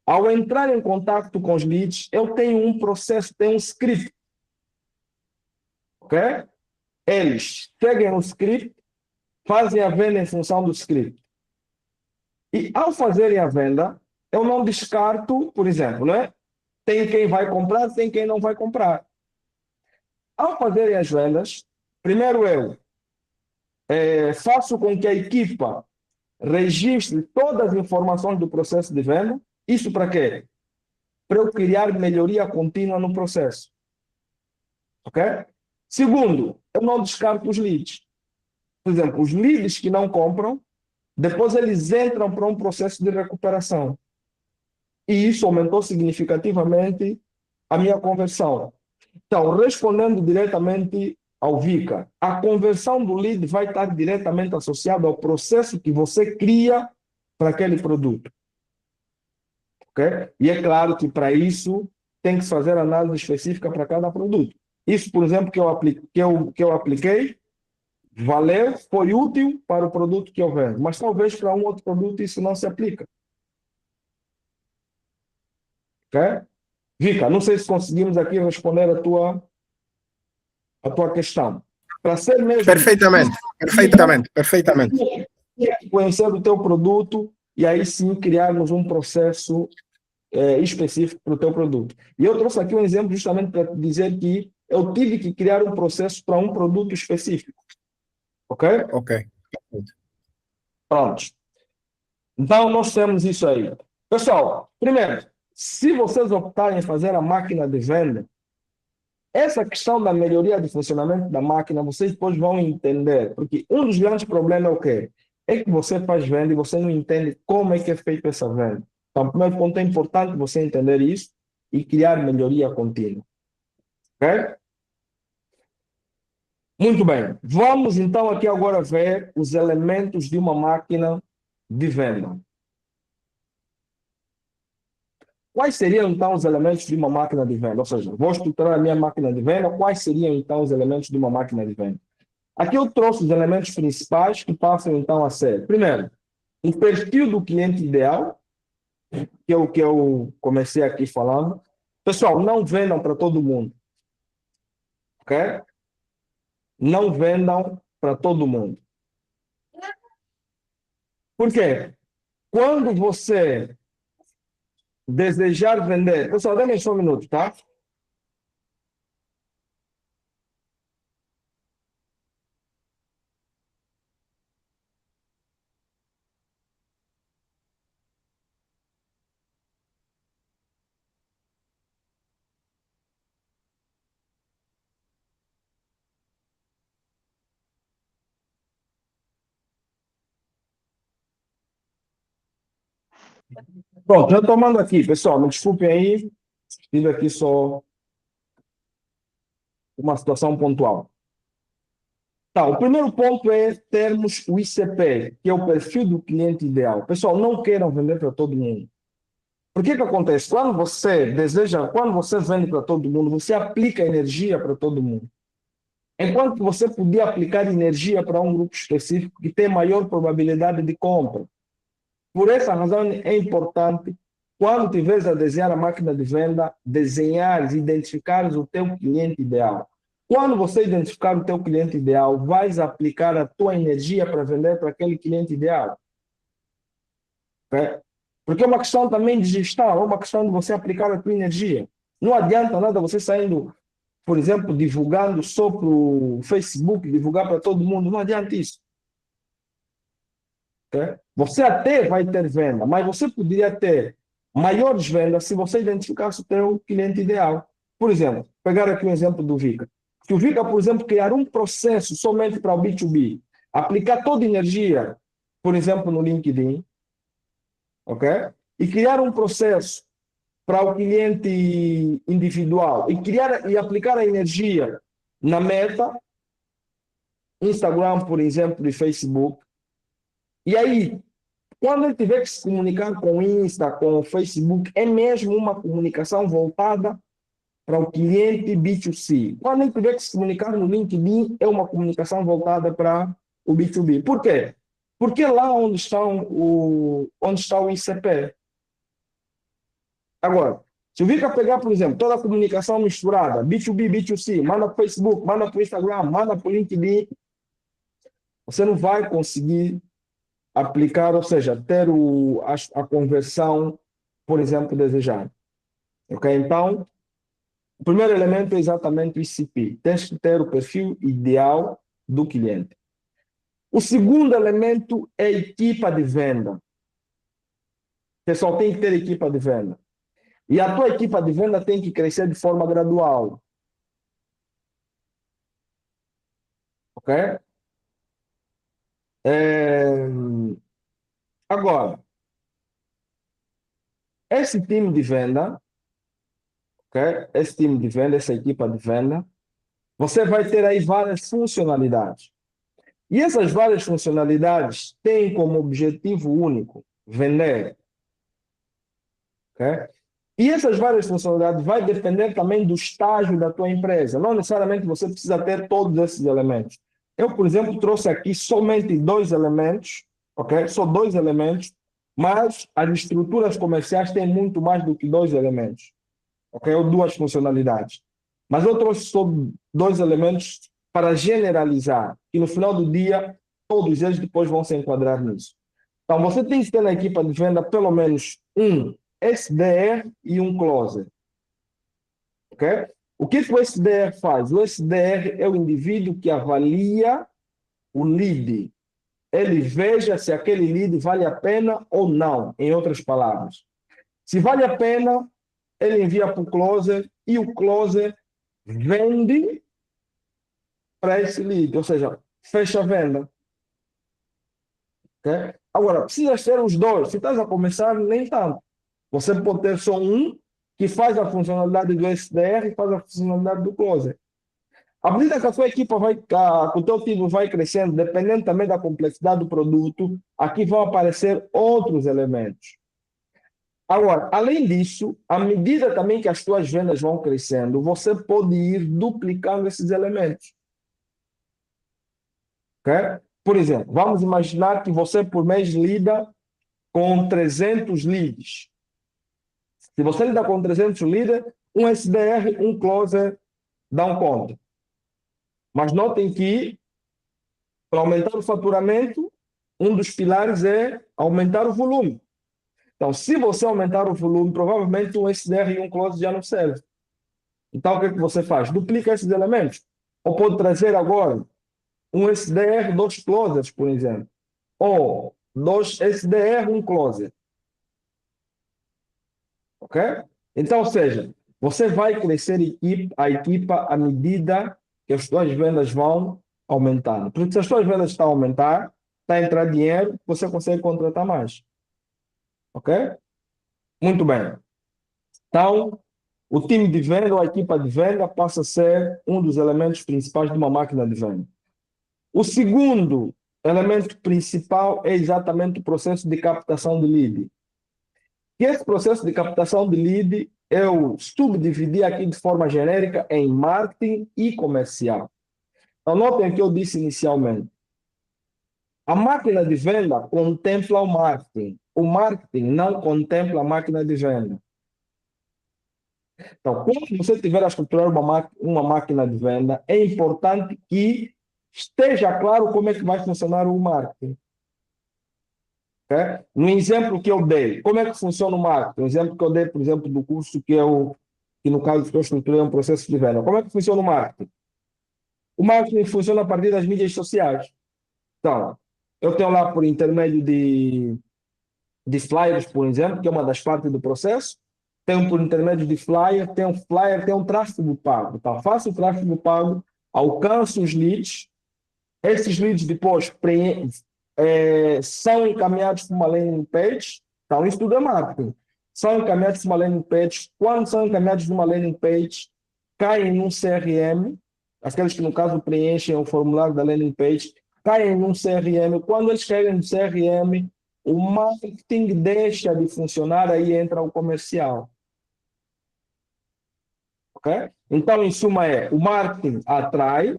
Ao entrar em contato com os leads, eu tenho um processo, tenho um script. Ok? Eles seguem o script, fazem a venda em função do script. E ao fazerem a venda, eu não descarto, por exemplo, né? Tem quem vai comprar, tem quem não vai comprar. Ao fazerem as vendas, primeiro eu faço com que a equipa registre todas as informações do processo de venda. Isso para quê? Para eu criar melhoria contínua no processo. Ok? Segundo, eu não descarto os leads. Por exemplo, os leads que não compram, depois eles entram para um processo de recuperação. E isso aumentou significativamente a minha conversão. Então, respondendo diretamente ao Vika, a conversão do lead vai estar diretamente associada ao processo que você cria para aquele produto. Okay? E é claro que para isso tem que se fazer análise específica para cada produto. Isso, por exemplo, que eu apliquei, valeu, foi útil para o produto que eu vendo, mas talvez para um outro produto isso não se aplica. Ok? Vika, não sei se conseguimos aqui responder a tua questão. Para ser mesmo... Perfeitamente, perfeitamente, perfeitamente. Conhecer o teu produto e aí sim criarmos um processo específico para o teu produto. E eu trouxe aqui um exemplo justamente para dizer que eu tive que criar um processo para um produto específico. Ok? Ok. Pronto. Então, nós temos isso aí. Pessoal, primeiro, se vocês optarem em fazer a máquina de venda, essa questão da melhoria de funcionamento da máquina, vocês depois vão entender. Porque um dos grandes problemas é o quê? É que você faz venda e você não entende como é que é feita essa venda. Então, o primeiro ponto é importante você entender isso e criar melhoria contínua. Ok? Muito bem. Vamos então aqui agora ver os elementos de uma máquina de venda. Quais seriam então os elementos de uma máquina de venda? Ou seja, vou estruturar a minha máquina de venda, quais seriam então os elementos de uma máquina de venda? Aqui eu trouxe os elementos principais que passam então a ser, primeiro, o perfil do cliente ideal, que é o que eu comecei aqui falando. Pessoal, não vendam para todo mundo. Ok? Não vendam para todo mundo. Por quê? Quando você desejar vender... Pessoal, dê-me só um minuto, tá? Pronto, retomando aqui, pessoal, me desculpem aí, tive aqui só uma situação pontual. Tá, o primeiro ponto é termos o ICP, que é o perfil do cliente ideal. Pessoal, não queiram vender para todo mundo. Por que acontece? Quando você vende para todo mundo, você aplica energia para todo mundo. Enquanto que você podia aplicar energia para um grupo específico que tem maior probabilidade de compra. Por essa razão é importante, quando tiveres a desenhar a máquina de venda, desenhares, identificares o teu cliente ideal. Quando você identificar o teu cliente ideal, vais aplicar a tua energia para vender para aquele cliente ideal. Okay? Porque é uma questão também de gestão, é uma questão de você aplicar a tua energia. Não adianta nada você saindo, por exemplo, divulgando só para o Facebook, divulgar para todo mundo, não adianta isso. Okay? Você até vai ter venda, mas você poderia ter maiores vendas se você identificasse o teu cliente ideal. Por exemplo, pegar aqui um exemplo do Vika. Se o Vika, por exemplo, criar um processo somente para o B2B, aplicar toda a energia, por exemplo, no LinkedIn, ok? E criar um processo para o cliente individual e aplicar a energia na Meta, Instagram, por exemplo, e Facebook. E aí, Quando ele tiver que se comunicar com o Insta, com o Facebook, é mesmo uma comunicação voltada para o cliente B2C. Quando ele tiver que se comunicar no LinkedIn, é uma comunicação voltada para o B2B. Por quê? Porque é lá onde está o ICP. Agora, se eu vir para pegar, por exemplo, toda a comunicação misturada, B2B, B2C, manda para o Facebook, manda para o Instagram, manda para o LinkedIn, você não vai conseguir aplicar, ou seja, ter a conversão, por exemplo, desejada. Ok? Então, o primeiro elemento é exatamente o ICP. Tens que ter o perfil ideal do cliente. O segundo elemento é a equipa de venda. Você só tem que ter equipa de venda. E a tua equipa de venda tem que crescer de forma gradual. Ok? Agora, esse time de venda, ok? Esse time de venda, essa equipa de venda, você vai ter aí várias funcionalidades. E essas várias funcionalidades têm como objetivo único vender. Okay? E essas várias funcionalidades vai depender também do estágio da tua empresa. Não necessariamente você precisa ter todos esses elementos. Eu, por exemplo, trouxe aqui somente 2 elementos, ok? Só 2 elementos, mas as estruturas comerciais têm muito mais do que 2 elementos, ok? Ou 2 funcionalidades. Mas eu trouxe só 2 elementos para generalizar, e no final do dia, todos eles depois vão se enquadrar nisso. Então, você tem que ter na equipa de venda pelo menos um SDR e um closer. Ok? O que o SDR faz? O SDR é o indivíduo que avalia o lead. Ele veja se aquele lead vale a pena ou não, em outras palavras. Se vale a pena, ele envia para o closer e o closer vende para esse lead, ou seja, fecha a venda. Okay? Agora, precisa ter os 2. Se estás a começar, nem tanto. Você pode ter só um que faz a funcionalidade do SDR e faz a funcionalidade do closer. À medida que a sua equipa que o teu time vai crescendo, dependendo também da complexidade do produto, aqui vão aparecer outros elementos. Agora, além disso, à medida também que as tuas vendas vão crescendo, você pode ir duplicando esses elementos. Okay? Por exemplo, vamos imaginar que você por mês lida com 300 leads. Se você lida com 300 leads, um SDR, um closer dão conta. Mas notem que, para aumentar o faturamento, um dos pilares é aumentar o volume. Então, se você aumentar o volume, provavelmente um SDR e um closer já não serve. Então, o que é que você faz? Duplica esses elementos. Ou pode trazer agora um SDR, 2 closers, por exemplo. Ou 2 SDR, um closer. Ok? Então, ou seja, você vai crescer a equipa à medida que as suas vendas vão aumentando. Porque se as suas vendas estão a aumentar, está a entrar dinheiro, você consegue contratar mais. Ok? Muito bem. Então, o time de venda ou a equipa de venda passa a ser um dos elementos principais de uma máquina de venda. O segundo elemento principal é exatamente o processo de captação de lead. E esse processo de captação de lead eu subdividi aqui de forma genérica em marketing e comercial. Então, notem o que eu disse inicialmente. A máquina de venda contempla o marketing. O marketing não contempla a máquina de venda. Então, quando você tiver a estruturar uma máquina de venda, é importante que esteja claro como é que vai funcionar o marketing. Okay? No exemplo que eu dei, como é que funciona o marketing? O exemplo que eu dei, por exemplo, do curso que no caso que eu estruturei um processo de venda. Como é que funciona o marketing? O marketing funciona a partir das mídias sociais. Então, eu tenho lá por intermédio de flyers, por exemplo, que é uma das partes do processo. Tenho por intermédio de flyer, tem um tráfego pago. Então, faço o tráfego pago, alcanço os leads. Esses leads depois são encaminhados para uma landing page. Então, isso tudo é marketing. São encaminhados para uma landing page. Quando são encaminhados para uma landing page, caem num CRM. Aqueles que, no caso, preenchem o formulário da landing page, caem num CRM. Quando eles caem no CRM, o marketing deixa de funcionar, aí entra o comercial. Ok? Então, em suma, o marketing atrai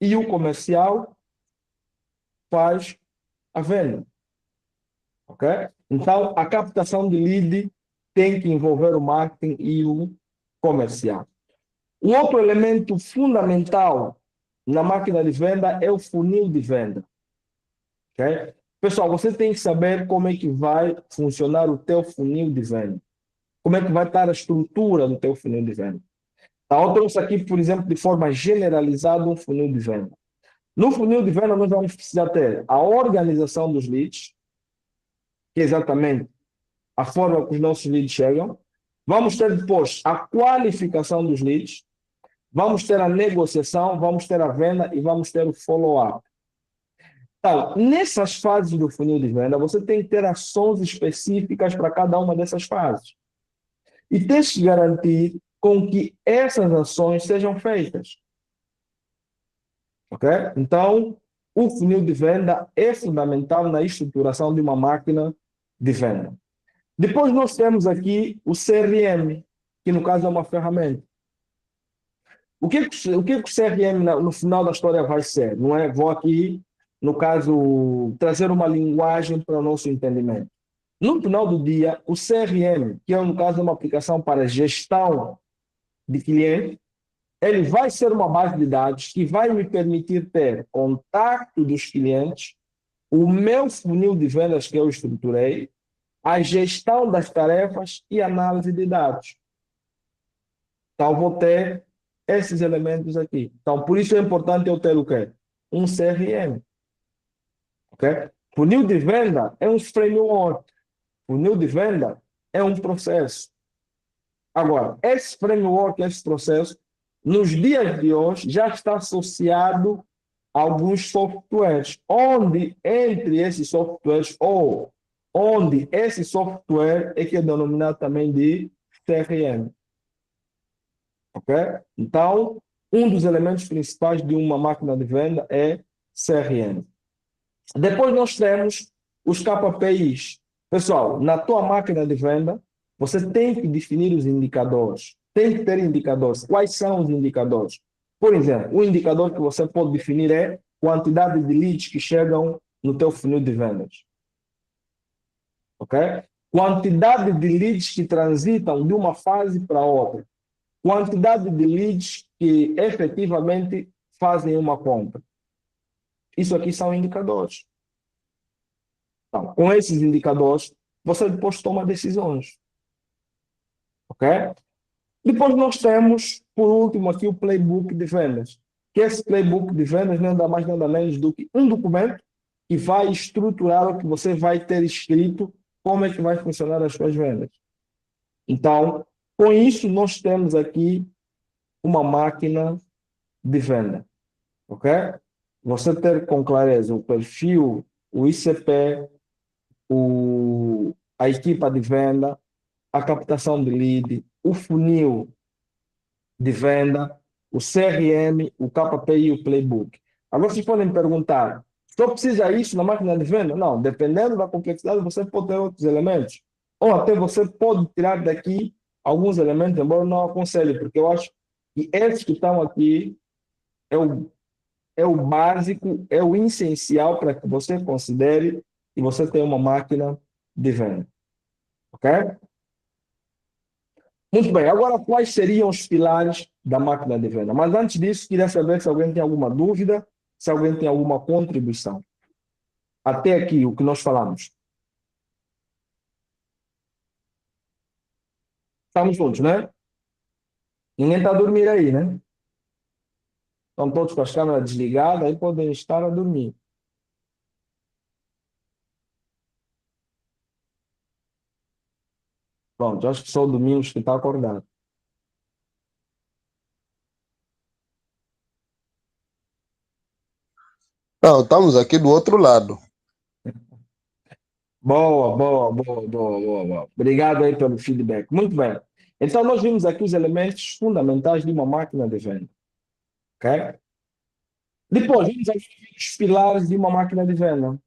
e o comercial faz a venda. Ok? Então, a captação de lead tem que envolver o marketing e o comercial. O outro elemento fundamental na máquina de venda é o funil de venda. Okay? Pessoal, você tem que saber como é que vai funcionar o teu funil de venda. Como é que vai estar a estrutura do teu funil de venda. Então, eu trouxe aqui, por exemplo, de forma generalizada, um funil de venda. No funil de venda, nós vamos precisar ter a organização dos leads, que é exatamente a forma que os nossos leads chegam. Vamos ter depois a qualificação dos leads. Vamos ter a negociação, vamos ter a venda e vamos ter o follow-up. Então, nessas fases do funil de venda, você tem que ter ações específicas para cada uma dessas fases. E tem que garantir com que essas ações sejam feitas. Ok? Então, o funil de venda é fundamental na estruturação de uma máquina de venda. Depois nós temos aqui o CRM, que no caso é uma ferramenta. O que o CRM no final da história vai ser? Não é? Vou aqui, no caso, trazer uma linguagem para o nosso entendimento. No final do dia, o CRM, que é no caso uma aplicação para gestão de cliente, ele vai ser uma base de dados que vai me permitir ter contato dos clientes, o meu funil de vendas que eu estruturei, a gestão das tarefas e análise de dados. Então, vou ter esses elementos aqui. Então, por isso é importante eu ter o quê? Um CRM. Okay? Funil de venda é um framework. Funil de venda é um processo. Agora, esse framework, esse processo, nos dias de hoje, já está associado a alguns softwares, onde entre esses softwares, ou onde esse software é que é denominado também de CRM. Ok? Então, um dos elementos principais de uma máquina de venda é CRM. Depois nós temos os KPIs. Pessoal, na tua máquina de venda, você tem que definir os indicadores. Tem que ter indicadores. Quais são os indicadores? Por exemplo, o indicador que você pode definir é quantidade de leads que chegam no teu funil de vendas. Ok? Quantidade de leads que transitam de uma fase para outra. Quantidade de leads que efetivamente fazem uma compra. Isso aqui são indicadores. Então, com esses indicadores, você depois toma decisões. Ok? Depois nós temos, por último, aqui o playbook de vendas. Que esse playbook de vendas nada mais nada menos do que um documento que vai estruturar o que você vai ter escrito, como é que vai funcionar as suas vendas. Então, com isso, nós temos aqui uma máquina de venda. Ok? Você ter com clareza o perfil, o ICP, a equipa de venda, a captação de lead, o funil de venda, o CRM, o KPI e o playbook. Agora vocês podem me perguntar, só precisa isso na máquina de venda? Não, dependendo da complexidade, você pode ter outros elementos. Ou até você pode tirar daqui alguns elementos, embora eu não aconselhe, porque eu acho que esses que estão aqui é o básico, é o essencial para que você considere que você tem uma máquina de venda. Ok? Muito bem, agora quais seriam os pilares da máquina de venda? Mas antes disso, queria saber se alguém tem alguma dúvida, se alguém tem alguma contribuição. Até aqui, o que nós falamos. Estamos juntos, né? Ninguém está a dormir aí, né? Estão todos com as câmeras desligadas, aí podem estar a dormir. Pronto, acho que só o Domingos que está acordado. Não, estamos aqui do outro lado. Boa, boa, boa, boa, boa, boa. Obrigado aí pelo feedback. Muito bem. Então, nós vimos aqui os elementos fundamentais de uma máquina de venda. Ok? Depois, vamos aos pilares de uma máquina de venda.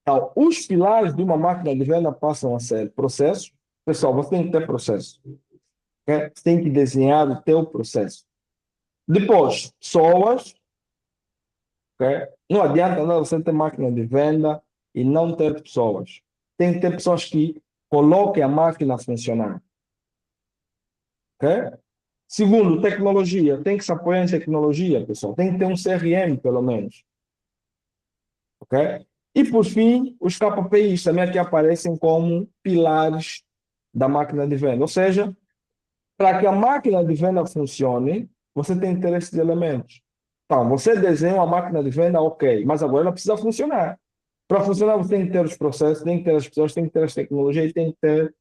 Então, os pilares de uma máquina de venda passam a ser processos. Pessoal, você tem que ter processo. Okay? Você tem que desenhar o teu processo. Depois, pessoas. Okay? Não adianta nada você ter máquina de venda e não ter pessoas. Tem que ter pessoas que coloquem a máquina a funcionar. Okay? Segundo, tecnologia. Tem que se apoiar em tecnologia, pessoal. Tem que ter um CRM, pelo menos. Ok? E, por fim, os KPIs também aqui aparecem como pilares da máquina de venda. Ou seja, para que a máquina de venda funcione, você tem que ter esses elementos. Então, você desenha uma máquina de venda, ok, mas agora ela precisa funcionar. Para funcionar, você tem que ter os processos, tem que ter as pessoas, tem que ter as tecnologias e tem que ter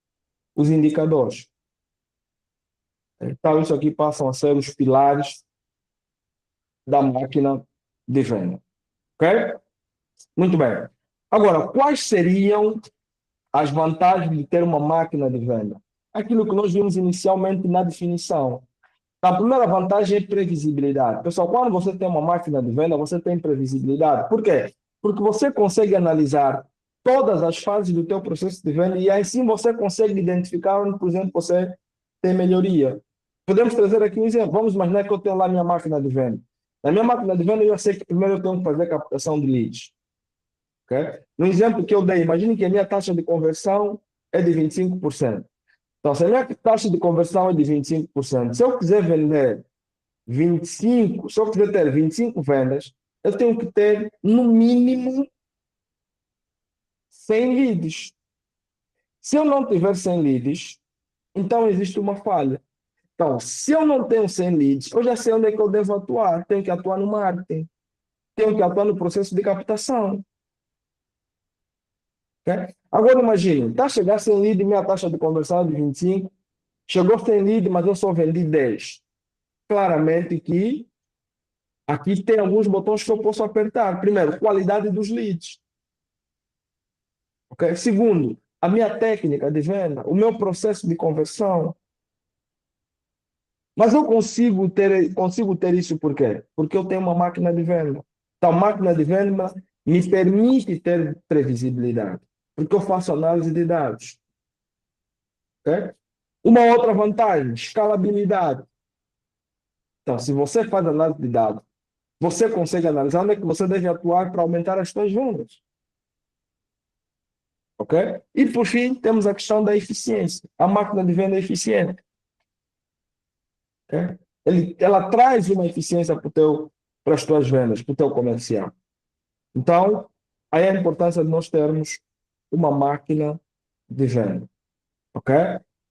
os indicadores. Então, isso aqui passam a ser os pilares da máquina de venda. Ok? Muito bem. Agora, quais seriam as vantagens de ter uma máquina de venda? Aquilo que nós vimos inicialmente na definição. A primeira vantagem é previsibilidade. Pessoal, quando você tem uma máquina de venda, você tem previsibilidade. Por quê? Porque você consegue analisar todas as fases do teu processo de venda e assim você consegue identificar onde, por exemplo, você tem melhoria. Podemos trazer aqui um exemplo. Vamos imaginar que eu tenho lá minha máquina de venda. Na minha máquina de venda, eu sei que primeiro eu tenho que fazer captação de leads. Okay? No exemplo que eu dei, imagine que a minha taxa de conversão é de 25%. Então, se a minha taxa de conversão é de 25%, se eu quiser vender 25, se eu quiser ter 25 vendas, eu tenho que ter, no mínimo, 100 leads. Se eu não tiver 100 leads, então existe uma falha. Então, se eu não tenho 100 leads, eu já sei onde é que eu devo atuar. Tenho que atuar no marketing. Tenho que atuar no processo de captação. Okay? Agora imagine, está a chegar 100 lead, minha taxa de conversão é de 25, chegou 100 lead, mas eu só vendi 10. Claramente que aqui tem alguns botões que eu posso apertar. Primeiro, qualidade dos leads. Okay? Segundo, a minha técnica de venda, o meu processo de conversão. Mas eu consigo ter isso por quê? Porque eu tenho uma máquina de venda. Então, a máquina de venda me permite ter previsibilidade. Porque eu faço análise de dados. Okay? Uma outra vantagem, escalabilidade. Então, se você faz análise de dados, você consegue analisar onde é que você deve atuar para aumentar as suas vendas. Ok? E, por fim, temos a questão da eficiência. A máquina de venda é eficiente. Okay? Ela traz uma eficiência para as tuas vendas, para o teu comercial. Então, aí a importância de nós termos uma máquina de venda. Ok?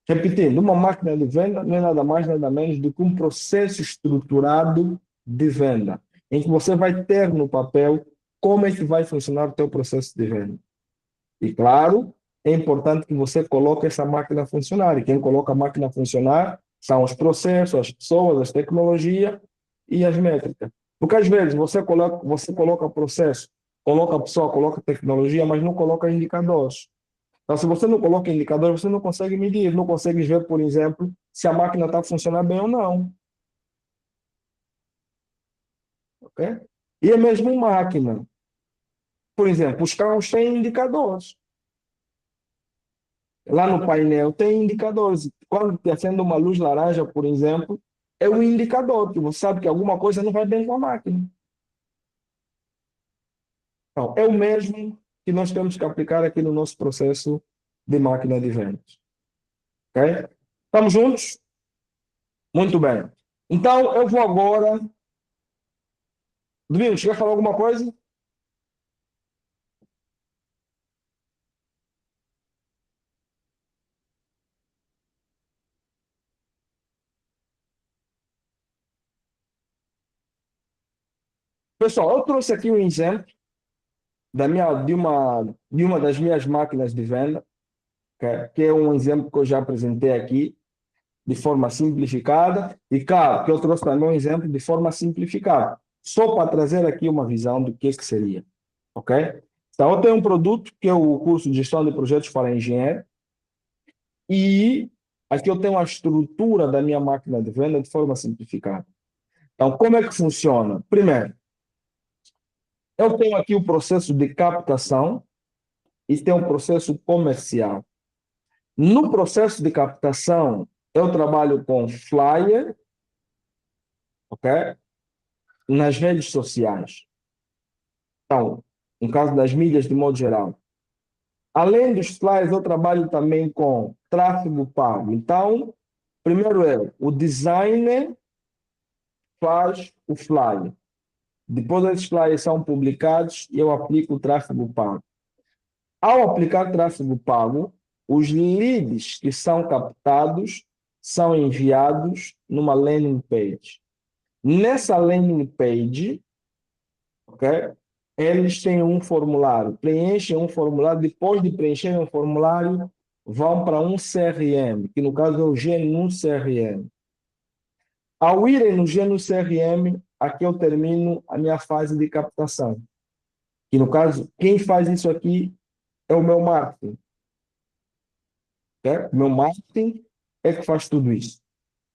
Repetindo, uma máquina de venda não é nada mais, nada menos do que um processo estruturado de venda, em que você vai ter no papel como é que vai funcionar o teu processo de venda. E, claro, é importante que você coloque essa máquina a funcionar. E quem coloca a máquina a funcionar são os processos, as pessoas, as tecnologias e as métricas. Porque, às vezes, você coloca processo, coloca pessoa, coloca tecnologia, mas não coloca indicadores. Então, se você não coloca indicador, você não consegue medir, não consegue ver, por exemplo, se a máquina está funcionando bem ou não. Okay? E é mesmo uma máquina. Por exemplo, os carros têm indicadores. Lá no painel tem indicadores. Quando está acende uma luz laranja, por exemplo, é um indicador, que você sabe que alguma coisa não vai bem com a máquina. Então, é o mesmo que nós temos que aplicar aqui no nosso processo de máquina de vendas. Ok? Estamos juntos? Muito bem. Então, eu vou agora... Domingos, quer falar alguma coisa? Pessoal, eu trouxe aqui um exemplo de uma das minhas máquinas de venda, que é um exemplo que eu já apresentei aqui, de forma simplificada, e claro, que eu trouxe também um exemplo de forma simplificada, só para trazer aqui uma visão do que seria. Ok? Então, eu tenho um produto que é o curso de gestão de projetos para engenheiro, e aqui eu tenho a estrutura da minha máquina de venda de forma simplificada. Então, como é que funciona? Primeiro, eu tenho aqui o processo de captação, e tem um processo comercial. No processo de captação, eu trabalho com flyer, ok? Nas redes sociais. Então, no caso das mídias de modo geral. Além dos flyers, eu trabalho também com tráfego pago. Então, primeiro o designer faz o flyer. Depois esses flyers são publicados e eu aplico o tráfego pago. Ao aplicar tráfego pago, os leads que são captados são enviados numa landing page. Nessa landing page, ok? Eles têm um formulário, preenchem um formulário, depois de preencher um formulário, vão para um CRM, que no caso é o GNU CRM. Ao irem no GNU CRM, aqui eu termino a minha fase de captação. Que no caso, quem faz isso aqui é o meu marketing. Okay? O meu marketing é que faz tudo isso.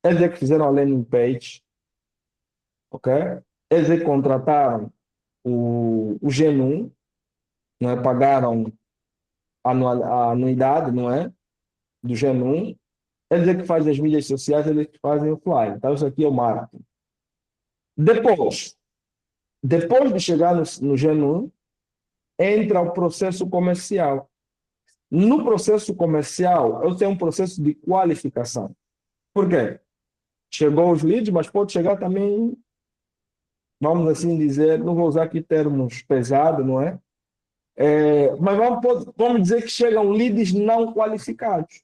Eles é que fizeram a landing page, ok? Eles é que contrataram o GNU, não é? Pagaram a anuidade, não é? Do GNU. Eles é que fazem as mídias sociais, eles é que fazem o flyer. Então, isso aqui é o marketing. Depois de chegar no GNU, entra o processo comercial. No processo comercial, eu tenho um processo de qualificação. Por quê? Chegou os leads, mas pode chegar também, vamos assim dizer, não vou usar aqui termos pesados, não é? Mas vamos dizer que chegam leads não qualificados.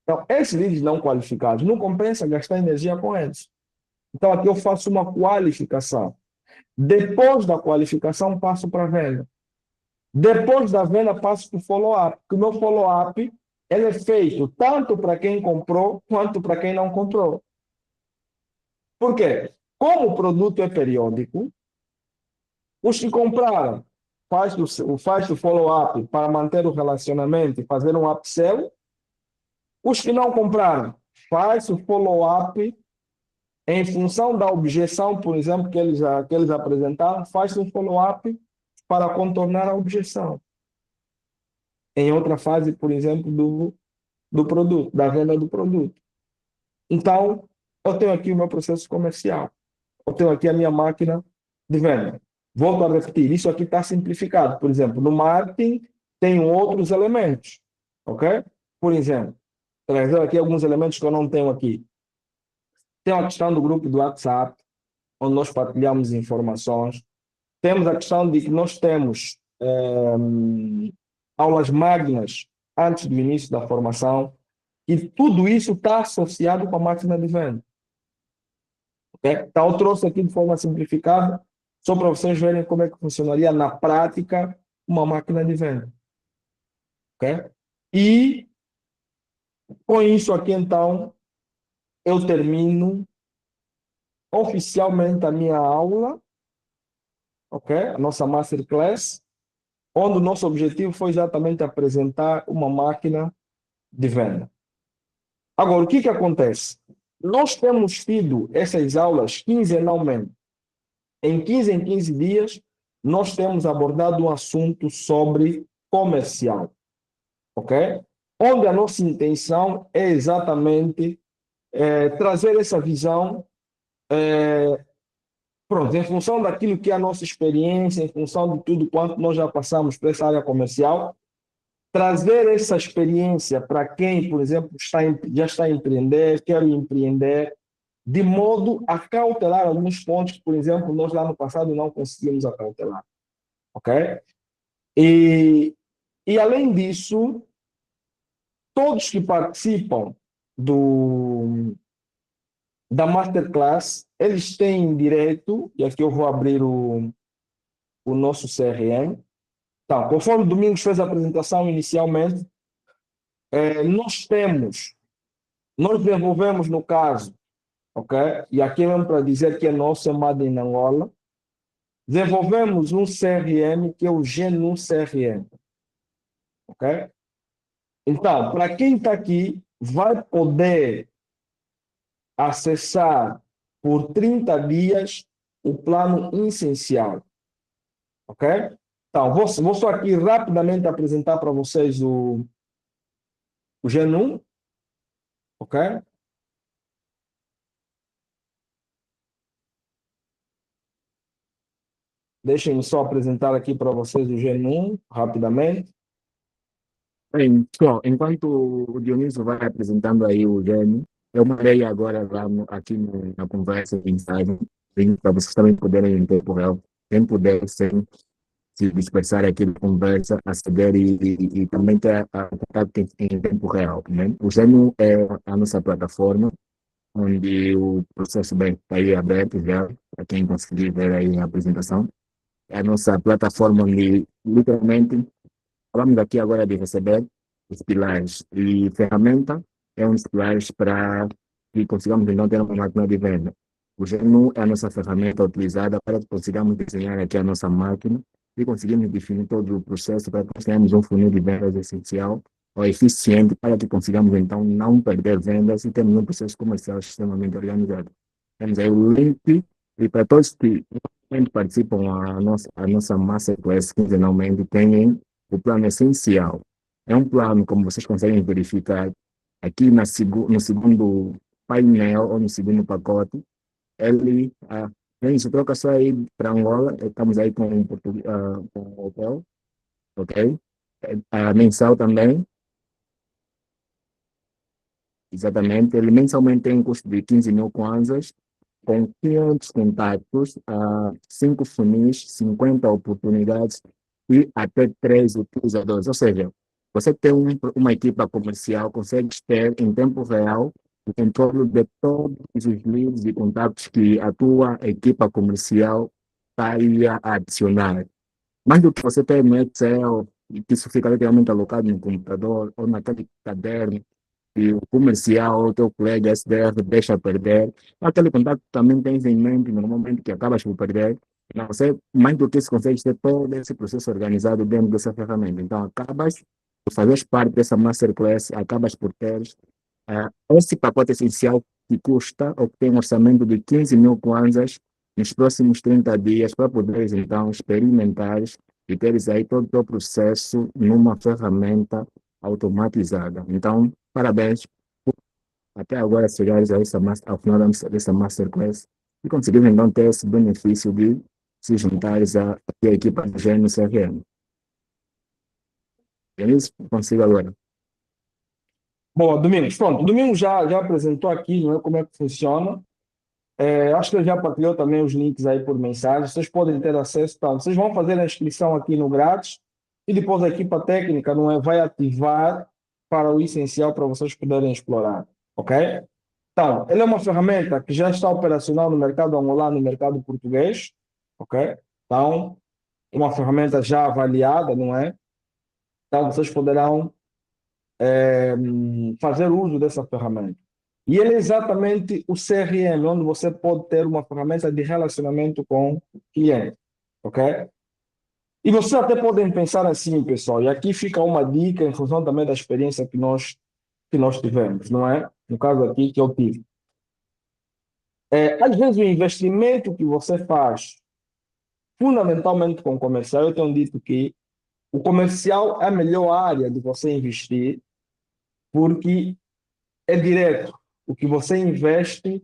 Então, esses leads não qualificados, não compensa gastar energia com eles. Então, aqui eu faço uma qualificação. Depois da qualificação, passo para a venda. Depois da venda, passo para o follow-up. Porque o meu follow-up ele é feito tanto para quem comprou, quanto para quem não comprou. Por quê? Como o produto é periódico, os que compraram faz o follow-up para manter o relacionamento e fazer um upsell. Os que não compraram faz o follow-up em função da objeção, por exemplo, que eles apresentaram, faz um follow-up para contornar a objeção. Em outra fase, por exemplo, do produto, da venda do produto. Então, eu tenho aqui o meu processo comercial. Eu tenho aqui a minha máquina de venda. Volto a repetir, isso aqui está simplificado. Por exemplo, no marketing, tem outros elementos. Ok? Por exemplo, trazer aqui alguns elementos que eu não tenho aqui. Tem a questão do grupo do WhatsApp, onde nós partilhamos informações. Temos a questão de que nós temos aulas magnas antes do início da formação, e tudo isso está associado com a máquina de venda. Okay? Então, eu trouxe aqui de forma simplificada, só para vocês verem como é que funcionaria na prática uma máquina de venda. Okay? E com isso aqui, então, eu termino oficialmente a minha aula, ok? A nossa Masterclass, onde o nosso objetivo foi exatamente apresentar uma máquina de venda. Agora, o que acontece? Nós temos tido essas aulas quinzenalmente. Em 15 dias, nós temos abordado um assunto sobre comercial, ok? Onde a nossa intenção é exatamente trazer essa visão pronto, em função daquilo que é a nossa experiência, em função de tudo quanto nós já passamos para essa área comercial, trazer essa experiência para quem, por exemplo, já está a empreender, quer empreender, de modo a cautelar alguns pontos que, por exemplo, nós lá no passado não conseguimos acautelar. Ok? E além disso, todos que participam da Masterclass, eles têm direito, e aqui eu vou abrir o nosso CRM. Então, conforme o Domingos fez a apresentação inicialmente, nós desenvolvemos no caso, ok? E aqui mesmo para dizer que é nosso, é Made in Angola, desenvolvemos um CRM que é o GNU CRM, ok? Então, para quem está aqui, vai poder acessar por 30 dias o plano essencial, ok? Então, vou só aqui rapidamente apresentar para vocês o GNU, ok? Deixem-me só apresentar aqui para vocês o GNU rapidamente. Bem, pessoal, enquanto o Dionísio vai apresentando aí o gênio, eu mandei agora lá na conversa de mensagem, para vocês também poderem em tempo real, quem puder sem se dispersar aqui de conversa, aceder e também ter a contato em tempo real, né? O gênio é a nossa plataforma, onde o processo bem está aí aberto já, para quem conseguir ver aí a apresentação. É a nossa plataforma onde, literalmente, falamos aqui agora de receber os pilares e ferramenta é um dos pilares para que consigamos então ter uma máquina de venda. O GNU é a nossa ferramenta utilizada para que consigamos desenhar aqui a nossa máquina e conseguimos definir todo o processo para que nós tenhamos um funil de vendas essencial ou eficiente para que consigamos então não perder vendas e termos um processo comercial extremamente organizado. Temos aí o link e para todos que participam a nossa Masterclass quinzenalmente têm o plano essencial. É um plano, como vocês conseguem verificar, aqui no segundo painel ou no segundo pacote, ele, isso troca só aí para Angola, estamos aí com o hotel, ok? A mensal também, exatamente, ele mensalmente tem um custo de 15 mil kwanzas, com 500 contatos, 5 funis, 50 oportunidades e até 3 utilizadores. Ou seja, você tem uma equipa comercial, consegue ter em tempo real o controle de todos os leads e contatos que a tua equipa comercial está aí a adicionar. Mais do que você ter no Excel, e que isso fica literalmente alocado no computador ou naquele caderno, e o comercial, o teu colega SDR deixa perder. Aquele contato também tens em mente, normalmente, que acabas por perder. Não, você, mais do que isso, consegues ter todo esse processo organizado dentro dessa ferramenta. Então, acabas por fazer parte dessa masterclass, acabas por ter esse pacote essencial que custa, ou que tem um orçamento de 15 mil kwanzas nos próximos 30 dias, para poderes, então, experimentar e teres aí todo o processo numa ferramenta automatizada. Então, parabéns por até agora chegares a ao final dessa masterclass e conseguires então ter esse benefício de se juntares à equipa do Gênio CRM. É isso que consigo agora. Bom, Domingos, pronto. O Domingos já apresentou aqui, não é, como é que funciona. Acho que ele já partilhou também os links aí por mensagem. Vocês podem ter acesso. Então, vocês vão fazer a inscrição aqui no grátis e depois a equipa técnica, não é, vai ativar para o essencial para vocês poderem explorar, ok? Então, ele é uma ferramenta que já está operacional no mercado angolano e no mercado português, ok? Então, é uma ferramenta já avaliada, não é? Então, vocês poderão fazer uso dessa ferramenta. E ele é exatamente o CRM, onde você pode ter uma ferramenta de relacionamento com o cliente, ok? E vocês até podem pensar assim, pessoal, e aqui fica uma dica em função também da experiência que nós tivemos, não é? No caso aqui que eu tive. Às vezes o investimento que você faz, fundamentalmente com o comercial, eu tenho dito que o comercial é a melhor área de você investir, porque é direto. O que você investe,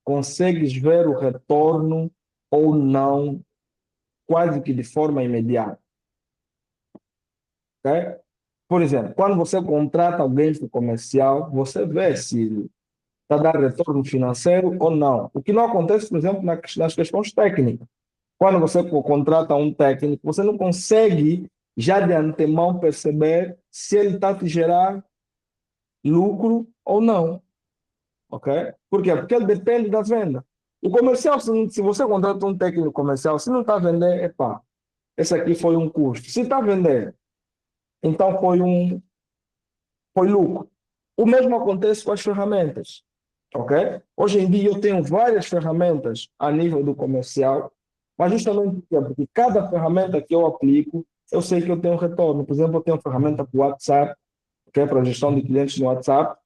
consegues ver o retorno ou não, quase que de forma imediata. Okay? Por exemplo, quando você contrata alguém para o comercial, você vê se está a dar retorno financeiro ou não. O que não acontece, por exemplo, nas questões técnicas. Quando você contrata um técnico, você não consegue já de antemão perceber se ele está a te gerar lucro ou não. Ok? Por quê? Porque ele depende da venda. O comercial, se você contrata um técnico comercial, se não está a vender, epá, esse aqui foi um custo. Se está a vender, então foi lucro. O mesmo acontece com as ferramentas. Ok? Hoje em dia eu tenho várias ferramentas a nível do comercial, mas justamente porque cada ferramenta que eu aplico, eu sei que eu tenho retorno. Por exemplo, eu tenho ferramenta para o WhatsApp, que é para gestão de clientes no WhatsApp,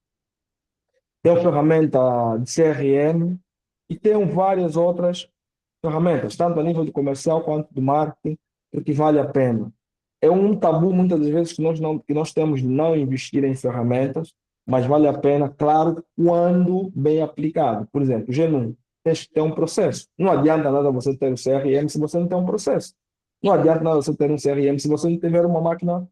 tenho ferramenta de CRM e tenho várias outras ferramentas, tanto a nível de comercial quanto de marketing, porque vale a pena. É um tabu muitas das vezes que nós temos de não investir em ferramentas, mas vale a pena, claro, quando bem aplicado. Por exemplo, o Genum, tens que ter um processo. Não adianta nada você ter o CRM se você não tem um processo. Não adianta nada você ter um CRM se você não tiver uma máquina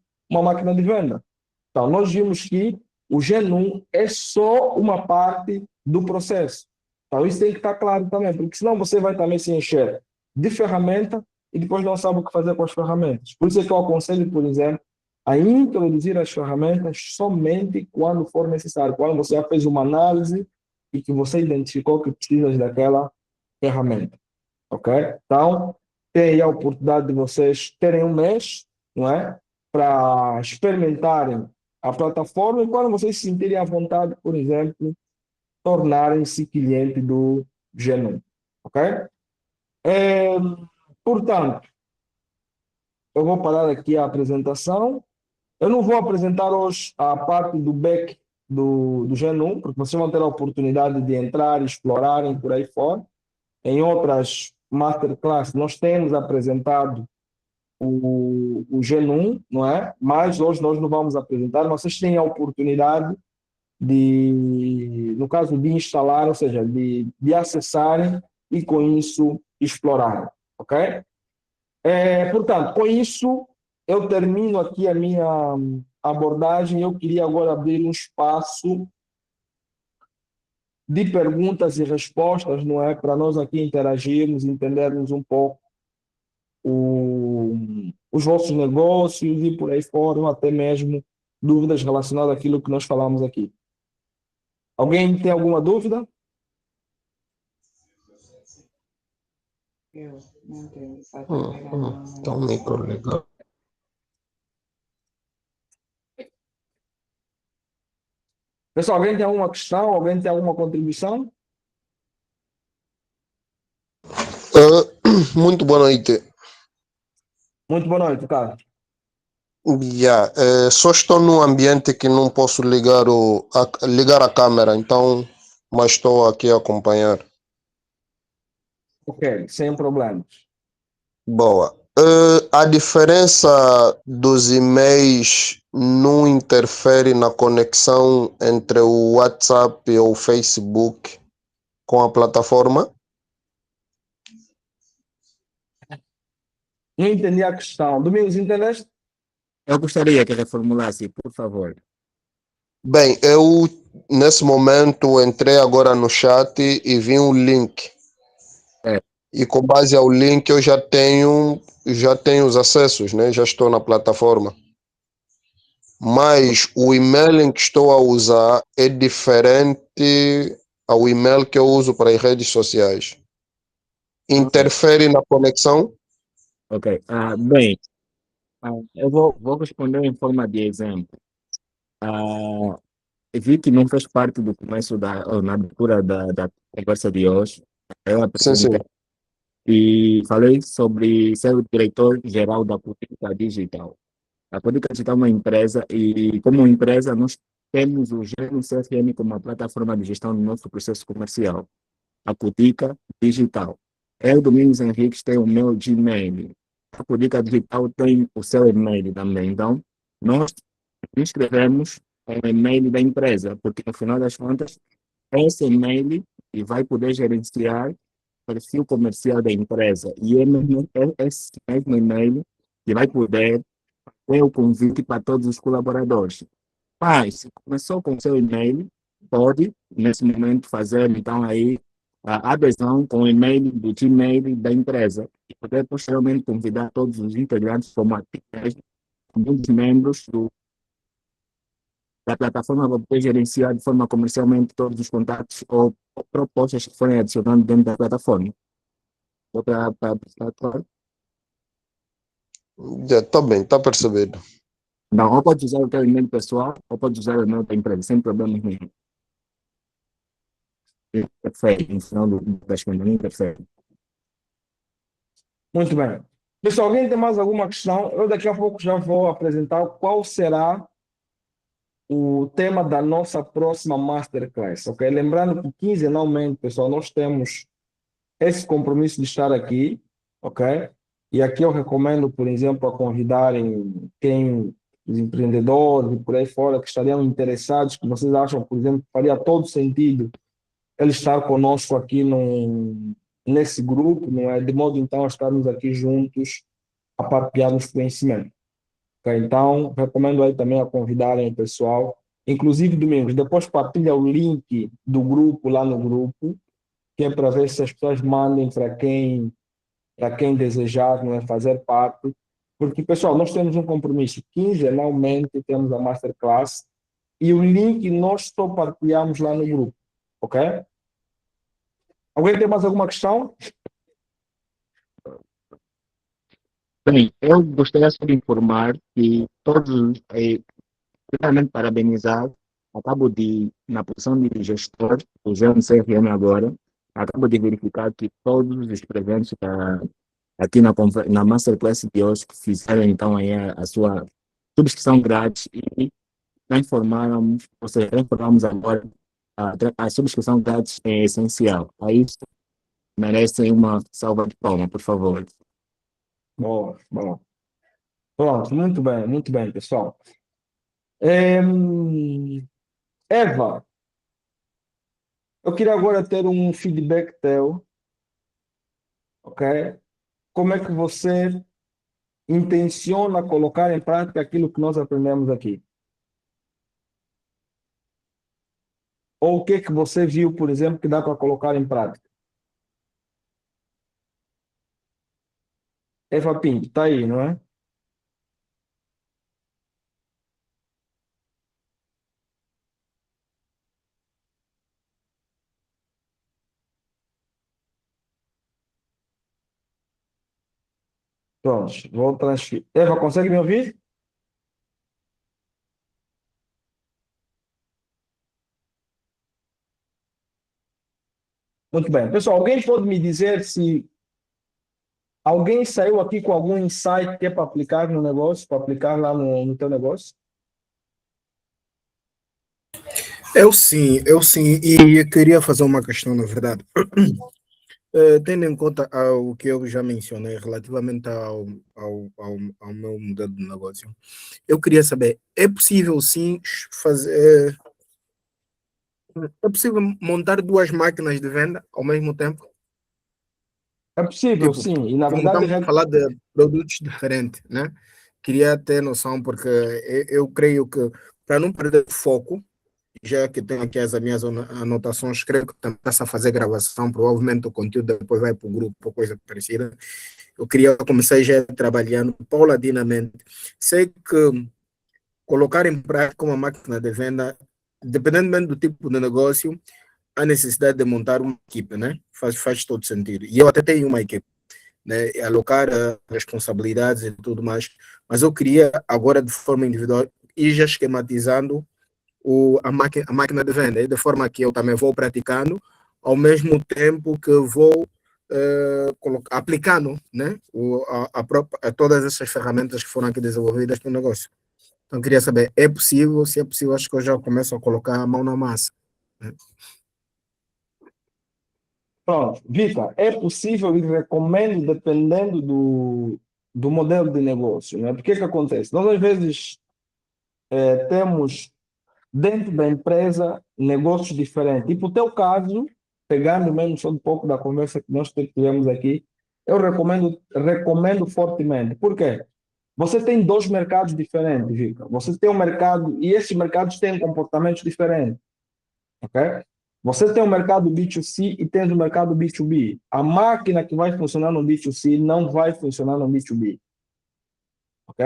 de venda. Então, nós vimos que o Genum é só uma parte do processo. Então, isso tem que estar claro também, porque senão você vai também se encher de ferramenta e depois não sabe o que fazer com as ferramentas. Por isso é que eu aconselho, por exemplo, a introduzir as ferramentas somente quando for necessário, quando você já fez uma análise e que você identificou que precisa daquela ferramenta, ok? Então, tem aí a oportunidade de vocês terem um mês, não é? Para experimentarem a plataforma e quando vocês se sentirem à vontade, por exemplo, tornarem-se cliente do Genome, ok? É, portanto, eu vou parar aqui a apresentação. Eu não vou apresentar hoje a parte do back do Genome, porque vocês vão ter a oportunidade de entrar e explorarem por aí fora. Em outras masterclass, nós temos apresentado o Genome, não é? Mas hoje nós não vamos apresentar. Vocês têm a oportunidade de, no caso, de instalar, ou seja, de acessarem e com isso explorarem, ok? Portanto, com isso eu termino aqui a minha abordagem. Eu queria agora abrir um espaço de perguntas e respostas, não é? Para nós aqui interagirmos, entendermos um pouco os vossos negócios e por aí fora, ou até mesmo dúvidas relacionadas àquilo que nós falamos aqui. Alguém tem alguma dúvida? Eu não tenho, só Então, micro legal. Pessoal, alguém tem alguma questão? Alguém tem alguma contribuição? Muito boa noite. Muito boa noite, cara. Só estou num ambiente que não posso ligar a câmera, então, mas estou aqui a acompanhar. Ok, sem problemas. Boa. A diferença dos e-mails não interfere na conexão entre o WhatsApp ou o Facebook com a plataforma? Não entendi a questão. Domingos, entendeste? Eu gostaria que reformulasse, por favor. Bem, eu nesse momento entrei agora no chat e vi um link. É. E com base ao link eu já tenho os acessos, né? Já estou na plataforma. Mas o e-mail em que estou a usar é diferente ao e-mail que eu uso para as redes sociais. Interfere na conexão? Ok. Bem, eu vou responder em forma de exemplo. Vi que não fez parte do começo ou na abertura da conversa de hoje. Eu Sim, sim. apresentei e falei sobre ser o diretor-geral da política digital. A política digital é uma empresa e, como empresa, nós temos o Gênio CFM como uma plataforma de gestão do nosso processo comercial. A Política Digital. Eu, Domingos Henriques, tenho o meu Gmail. A Política Digital tem o seu e-mail também. Então, nós inscrevemos o e-mail da empresa, porque, no final das contas, esse e-mail e vai poder gerenciar o perfil comercial da empresa. E é esse mesmo e-mail que vai poder ter o convite para todos os colaboradores. Mas, se começou com o seu e-mail, pode, nesse momento, fazer, então, aí, a adesão com o e-mail do Gmail da empresa e poder, posteriormente, convidar todos os integrantes como atividades, como os membros da plataforma para poder gerenciar de forma comercialmente todos os contatos ou propostas que forem adicionadas dentro da plataforma. Só para claro. Está bem, está percebido. Não, ou pode usar o teu e-mail pessoal, ou pode usar o e-mail da empresa, sem problema nenhum. Perfeito, no final das contas, não interfere. Muito bem. Pessoal, alguém tem mais alguma questão? Eu daqui a pouco já vou apresentar qual será o tema da nossa próxima Masterclass, ok? Lembrando que quinzenalmente, pessoal, nós temos esse compromisso de estar aqui, ok? E aqui eu recomendo, por exemplo, a convidarem os empreendedores e por aí fora que estariam interessados, que vocês acham, por exemplo, que faria todo sentido ele estar conosco aqui nesse grupo, não é? De modo então a estarmos aqui juntos a partilharmos conhecimento. Ok? Então, recomendo aí também a convidarem o pessoal, inclusive Domingos, depois partilha o link do grupo lá no grupo, que é para ver se as pessoas mandem para quem desejar, não é, fazer parte. Porque, pessoal, nós temos um compromisso. Quinzenalmente temos a Masterclass e o link nós só partilhamos lá no grupo. Ok? Alguém tem mais alguma questão? Bem, eu gostaria só de informar que todos, primeiramente parabenizar, acabo de, na posição de gestor do GMCRM agora, acabo de verificar que todos os presentes aqui na Masterclass de hoje fizeram então aí a sua subscrição grátis e já informamos, ou seja, já informamos agora a subscrição grátis é essencial. Aí merecem uma salva de palmas, por favor. Boa, boa. Pronto, muito bem, pessoal. Em, Eva, eu queria agora ter um feedback teu, ok? Como é que você intenciona colocar em prática aquilo que nós aprendemos aqui? Ou o que é que você viu, por exemplo, que dá para colocar em prática? Eva Pinto, está aí, não é? Pronto, vou transferir. Eva, consegue me ouvir? Muito bem. Pessoal, alguém pode me dizer se alguém saiu aqui com algum insight que é para aplicar no negócio, para aplicar lá no teu negócio? Eu sim, e eu queria fazer uma questão, na verdade. Tendo em conta o que eu já mencionei relativamente ao meu modelo de negócio, eu queria saber, é possível sim fazer, é possível montar duas máquinas de venda ao mesmo tempo? É possível, Tipo, sim. E na como verdade, estamos a falar de produtos diferentes, né? Queria ter noção, porque eu creio que para não perder o foco, já que tenho aqui as minhas anotações, creio que também a fazer gravação, provavelmente o conteúdo depois vai para o grupo ou coisa parecida. Eu queria começar já trabalhando paulatinamente. Sei que colocar em prática uma máquina de venda, dependendo do tipo de negócio, há necessidade de montar uma equipe, né? Faz todo sentido. E eu até tenho uma equipe, né? Alocar responsabilidades e tudo mais, mas eu queria agora de forma individual ir já esquematizando a máquina de venda, de forma que eu também vou praticando, ao mesmo tempo que vou aplicando, né, a todas essas ferramentas que foram aqui desenvolvidas no negócio. Então, queria saber, é possível? Se é possível, acho que eu já começo a colocar a mão na massa, né? pronto. Vita, é possível e recomendo dependendo do modelo de negócio, né? Porque que acontece? Nós, às vezes, temos dentro da empresa negócios diferentes. E para o teu caso, pegando mesmo só um pouco da conversa que nós tivemos aqui, eu recomendo fortemente. Por quê? Você tem dois mercados diferentes, Vika. Você tem um mercado, e esses mercados têm comportamentos diferentes, ok? Você tem um mercado B2C e tem o mercado B2B. A máquina que vai funcionar no B2C não vai funcionar no B2B, ok?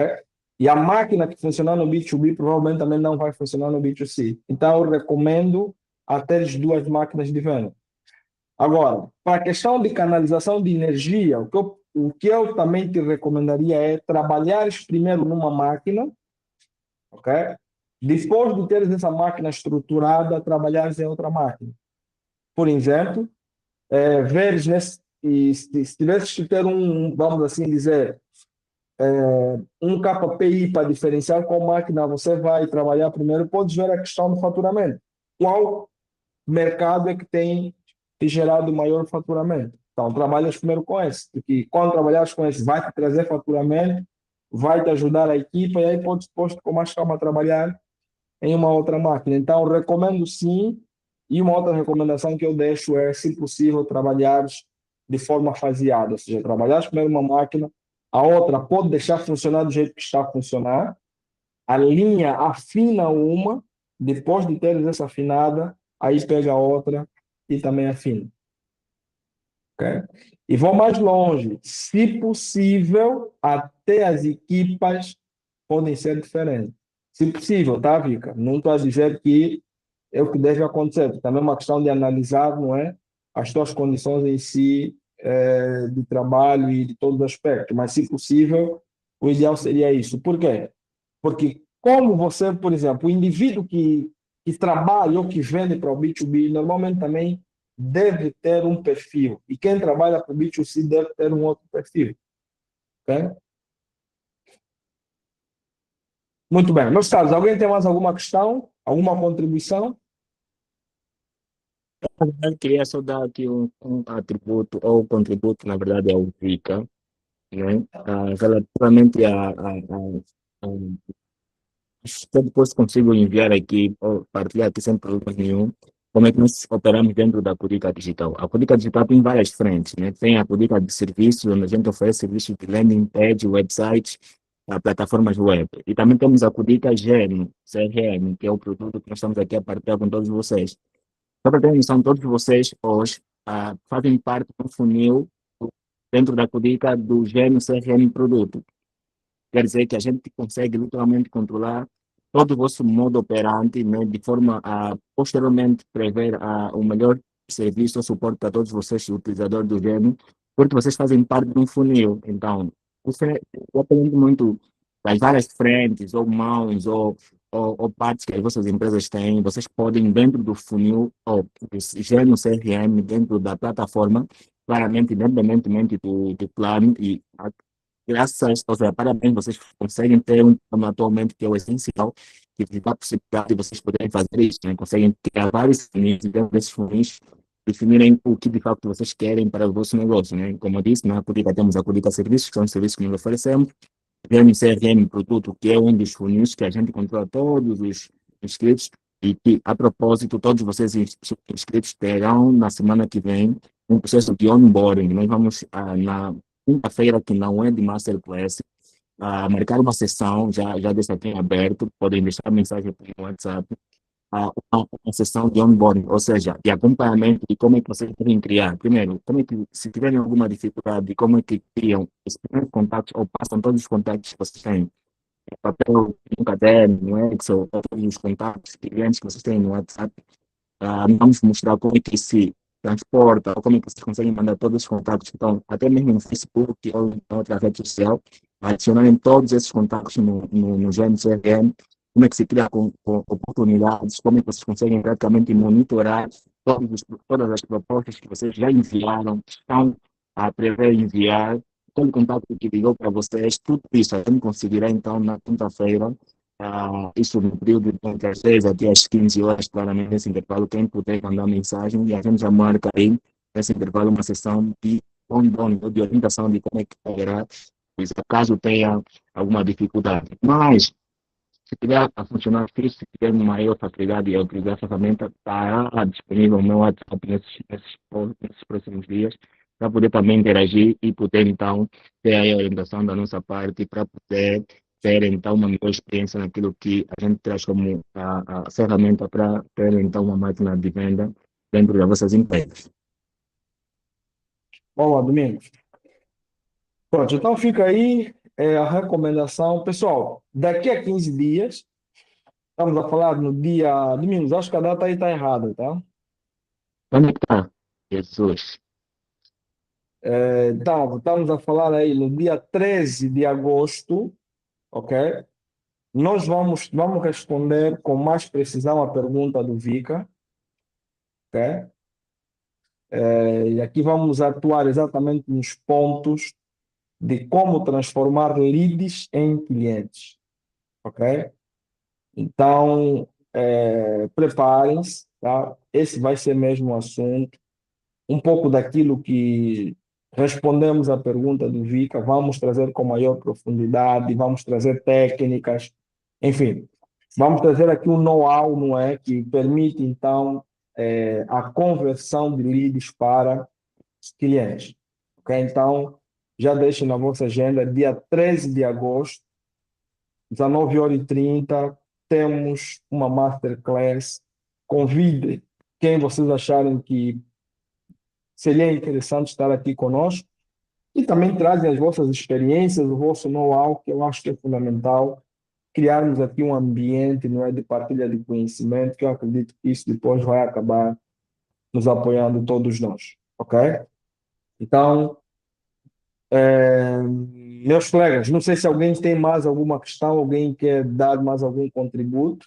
E a máquina que funcionar no B2B provavelmente também não vai funcionar no B2C. Então, eu recomendo a ter as duas máquinas de venda. Agora, para a questão de canalização de energia, o que eu também te recomendaria é trabalhares primeiro numa máquina, ok? Depois de teres essa máquina estruturada, trabalhares em outra máquina. Por exemplo, veres nesse, e se tivesse que ter vamos assim dizer, um KPI para diferenciar qual máquina você vai trabalhar primeiro, pode ver a questão do faturamento. Qual mercado é que tem gerado maior faturamento? Então, trabalhas primeiro com esse, porque quando trabalhares com esse, vai te trazer faturamento, vai te ajudar a equipa, e aí podes depois, com mais calma, trabalhar em uma outra máquina. Então, recomendo sim, e uma outra recomendação que eu deixo é, se possível, trabalhar de forma faseada, ou seja, trabalhar primeiro uma máquina, a outra pode deixar funcionar do jeito que está a funcionar, alinha, afina uma, depois de teres essa afinada, aí pega a outra e também afina. Ok? E vou mais longe, se possível, até as equipas podem ser diferentes. Se possível, tá, Vika? Não estou a dizer que é o que deve acontecer, também é uma questão de analisar, não é? As tuas condições em si, de trabalho e de todos os aspectos, mas se possível, o ideal seria isso. Por quê? Porque como você, por exemplo, o indivíduo que trabalha ou que vende para o B2B, normalmente também deve ter um perfil. E quem trabalha para o B2C deve ter um outro perfil. Ok? Muito bem. Meus caros, alguém tem mais alguma questão? Alguma contribuição? Eu queria só dar aqui um atributo, ou contributo, na verdade, ao Vika, né? Relativamente a se eu depois consigo enviar aqui, ou partilhar aqui sem problema nenhum, como é que nós operamos dentro da política digital. A política digital tem várias frentes, né? Tem a política de serviços, onde a gente oferece serviços de landing page, websites, plataformas web. E também temos a política GEM, CRM, que é o produto que nós estamos aqui a partilhar com todos vocês. Só para ter noção, todos vocês hoje fazem parte do funil dentro da política do GEM, CRM produto. Quer dizer que a gente consegue literalmente controlar todo o vosso modo operante, né, de forma a posteriormente prever o melhor serviço ou suporte para todos vocês, utilizadores do game, porque vocês fazem parte de um funil. Então, você depende muito das várias frentes, ou mãos, ou partes que as vossas empresas têm, vocês podem, dentro do funil, ou gerar no CRM, dentro da plataforma, claramente, independentemente do plano, e graças, ou seja, parabéns, vocês conseguem ter um programa atualmente que é o essencial, que vos dá a possibilidade de vocês poderem fazer isso, né? Conseguem criar vários funis e dentro desses funis definirem o que de fato vocês querem para o vosso negócio, né? Como eu disse, na Codica temos a Codica Serviços, que são os serviços que nós oferecemos, temos CRM Produto, que é um dos funis que a gente controla todos os inscritos e que, a propósito, todos vocês inscritos terão na semana que vem um processo de onboarding. Nós vamos, na quinta-feira, que não é de Masterclass, marcar uma sessão, já deixa aqui em aberto, podem deixar mensagem no WhatsApp, uma sessão de onboarding, ou seja, de acompanhamento de como é que vocês devem criar. Primeiro, como é que, se tiverem alguma dificuldade, como é que criam os primeiros contatos ou passam todos os contatos que vocês têm, papel, um caderno, no Excel, todos os contatos, clientes que vocês têm no WhatsApp, vamos mostrar como é que se transporta, ou como é que vocês conseguem mandar todos os contatos. Então, até mesmo no Facebook ou em outra rede social, adicionarem todos esses contatos no GMCRM, como é que se cria com oportunidades, como é que vocês conseguem praticamente monitorar todas as propostas que vocês já enviaram, estão a prever enviar, todo o contato que ligou para vocês, tudo isso a gente conseguirá então na quinta-feira, isso no período entre as 10 até as 15 horas, claramente nesse intervalo, quem puder mandar mensagem, e a gente já marca aí, nesse intervalo, uma sessão de onboarding, de orientação de como é que poderá, pois, caso tenha alguma dificuldade. Mas, se tiver a funcionar fixe, se tiver maior facilidade e utilizar a ferramenta, estará disponível no meu WhatsApp nesses próximos dias, para poder também interagir e poder, então, ter aí a orientação da nossa parte para poder ter, então, uma melhor experiência naquilo que a gente traz como a ferramenta para ter, então, uma máquina de venda dentro das vossas empresas. Olá, Domingos. Pronto, então fica aí a recomendação. Pessoal, daqui a 15 dias, estamos a falar no dia. Domingos, acho que a data aí está errada, tá? Como é que está, Jesus? Então, estamos a falar aí no dia 13 de agosto, ok? Nós vamos responder com mais precisão a pergunta do Vika, ok? E aqui vamos atuar exatamente nos pontos de como transformar leads em clientes, ok? Então, preparem-se, tá? Esse vai ser mesmo o assunto. um pouco daquilo que respondemos à pergunta do Vika, vamos trazer com maior profundidade, vamos trazer técnicas, enfim, vamos trazer aqui um know-how, não é, que permite, então, a conversão de leads para os clientes. Ok? Então, já deixem na vossa agenda, dia 13 de agosto, 19h30, temos uma masterclass. Convide quem vocês acharem que seria interessante estar aqui conosco e também trazem as vossas experiências, o vosso know-how, que eu acho que é fundamental criarmos aqui um ambiente, não é, de partilha de conhecimento, que eu acredito que isso depois vai acabar nos apoiando todos nós, ok? Então, meus colegas, não sei se alguém tem mais alguma questão, alguém quer dar mais algum contributo.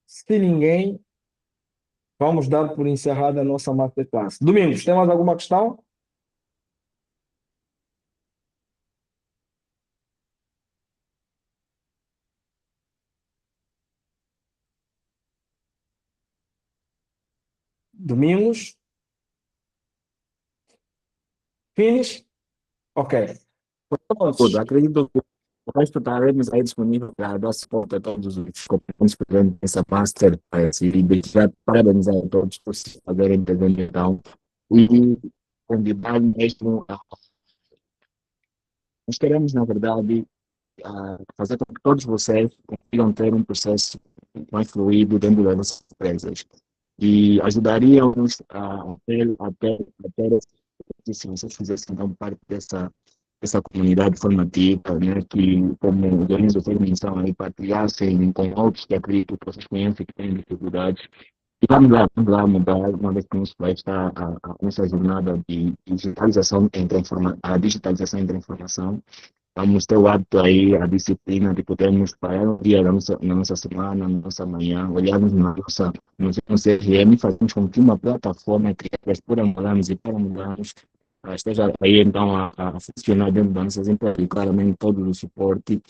Se ninguém, vamos dar por encerrada a nossa masterclass. Domingos, tem mais alguma questão? Domingos? Finish? Ok. Tudo. Acredito que o resto estaremos aí disponível para dar suporte a todos os componentes presentes nessa master. E deixar parabenizar a todos por se fazerem presente, então. E convidar mesmo a. Nós queremos, na verdade, fazer com que todos vocês consigam ter um processo mais fluido dentro das nossas empresas. E ajudaríamos a ter se vocês fizessem então parte dessa comunidade formativa, né, que, como o Dionísio fez menção, aí, partilhassem com outros que acredito que vocês conhecem que têm dificuldades. E vamos lá mudar, uma vez que a gente vai estar nessa jornada de digitalização a digitalização entre a informação. Vamos ter o hábito aí, a disciplina de podermos parar um dia na nossa semana, na nossa manhã, olharmos no CRM e fazermos com que uma plataforma criada por angolanos e para angolanos esteja aí então a funcionar dentro das nossas empresas. E claramente todo o suporte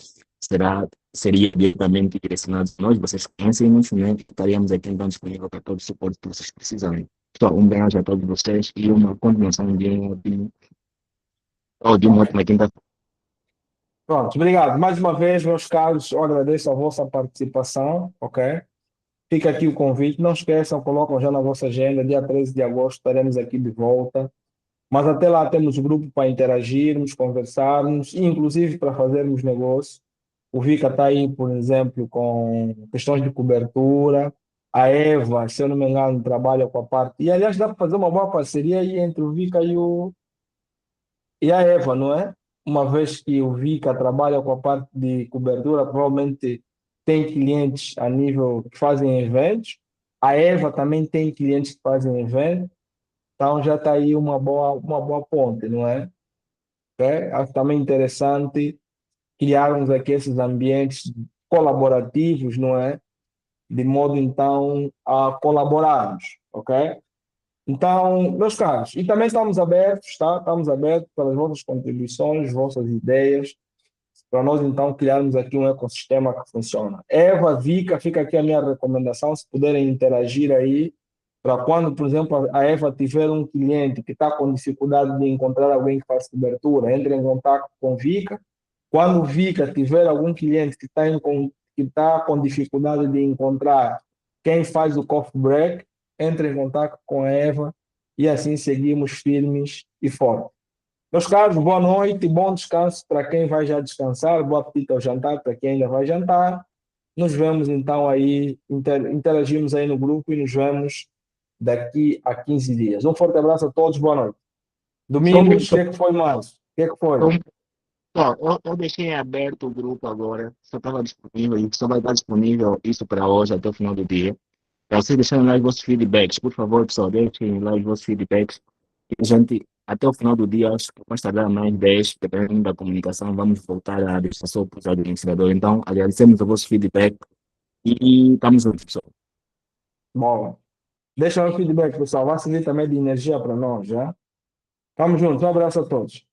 seria diretamente direcionado a nós, vocês conhecem-nos, né? Estaríamos aqui então disponível para todo o suporte que vocês precisarem. Pessoal, um beijo a todos vocês e uma continuação de uma ótima quinta. Pronto, obrigado. Mais uma vez, meus caros, eu agradeço a vossa participação, ok? Fica aqui o convite. Não esqueçam, colocam já na vossa agenda, dia 13 de agosto estaremos aqui de volta. Mas até lá temos o grupo para interagirmos, conversarmos, e inclusive para fazermos negócio. O Vika está aí, por exemplo, com questões de cobertura. A Eva, se eu não me engano, trabalha com a parte. E, aliás, dá para fazer uma boa parceria aí entre o Vika e a Eva, não é? Uma vez que o Vika trabalha com a parte de cobertura, provavelmente tem clientes a nível que fazem eventos. A Eva também tem clientes que fazem eventos. Então já está aí uma boa ponte, não é? Acho também interessante criarmos aqui esses ambientes colaborativos, não é? De modo, então, a colaborarmos, ok? Então, meus caros, e também estamos abertos, tá? Estamos abertos para as vossas contribuições, vossas ideias, para nós, então, criarmos aqui um ecossistema que funciona. Eva, Vika, fica aqui a minha recomendação, se puderem interagir aí, para quando, por exemplo, a Eva tiver um cliente que está com dificuldade de encontrar alguém que faz cobertura, entre em contato com o Vika. Quando o Vika tiver algum cliente que está com dificuldade de encontrar quem faz o coffee break, entre em contato com a Eva e assim seguimos firmes e fortes. Meus caros, boa noite, bom descanso para quem vai já descansar, bom apetite ao jantar para quem ainda vai jantar. Nos vemos então aí, interagimos aí no grupo e nos vemos daqui a 15 dias. Um forte abraço a todos, boa noite. Domingos, o que foi mais? O que foi? Eu deixei aberto o grupo agora, só estava disponível e só vai estar disponível isso para hoje até o final do dia. Para vocês deixarem lá os vossos feedbacks, por favor, pessoal, deixem lá os vossos feedbacks. E a gente, até o final do dia, acho que mais tardar mais 10, dependendo da comunicação, vamos voltar a deixar só para os administradores. Então, agradecemos o vosso feedback e estamos juntos, pessoal. Bom, deixa o feedback, pessoal. Vai servir também de energia para nós, já? Tamo juntos. Um abraço a todos.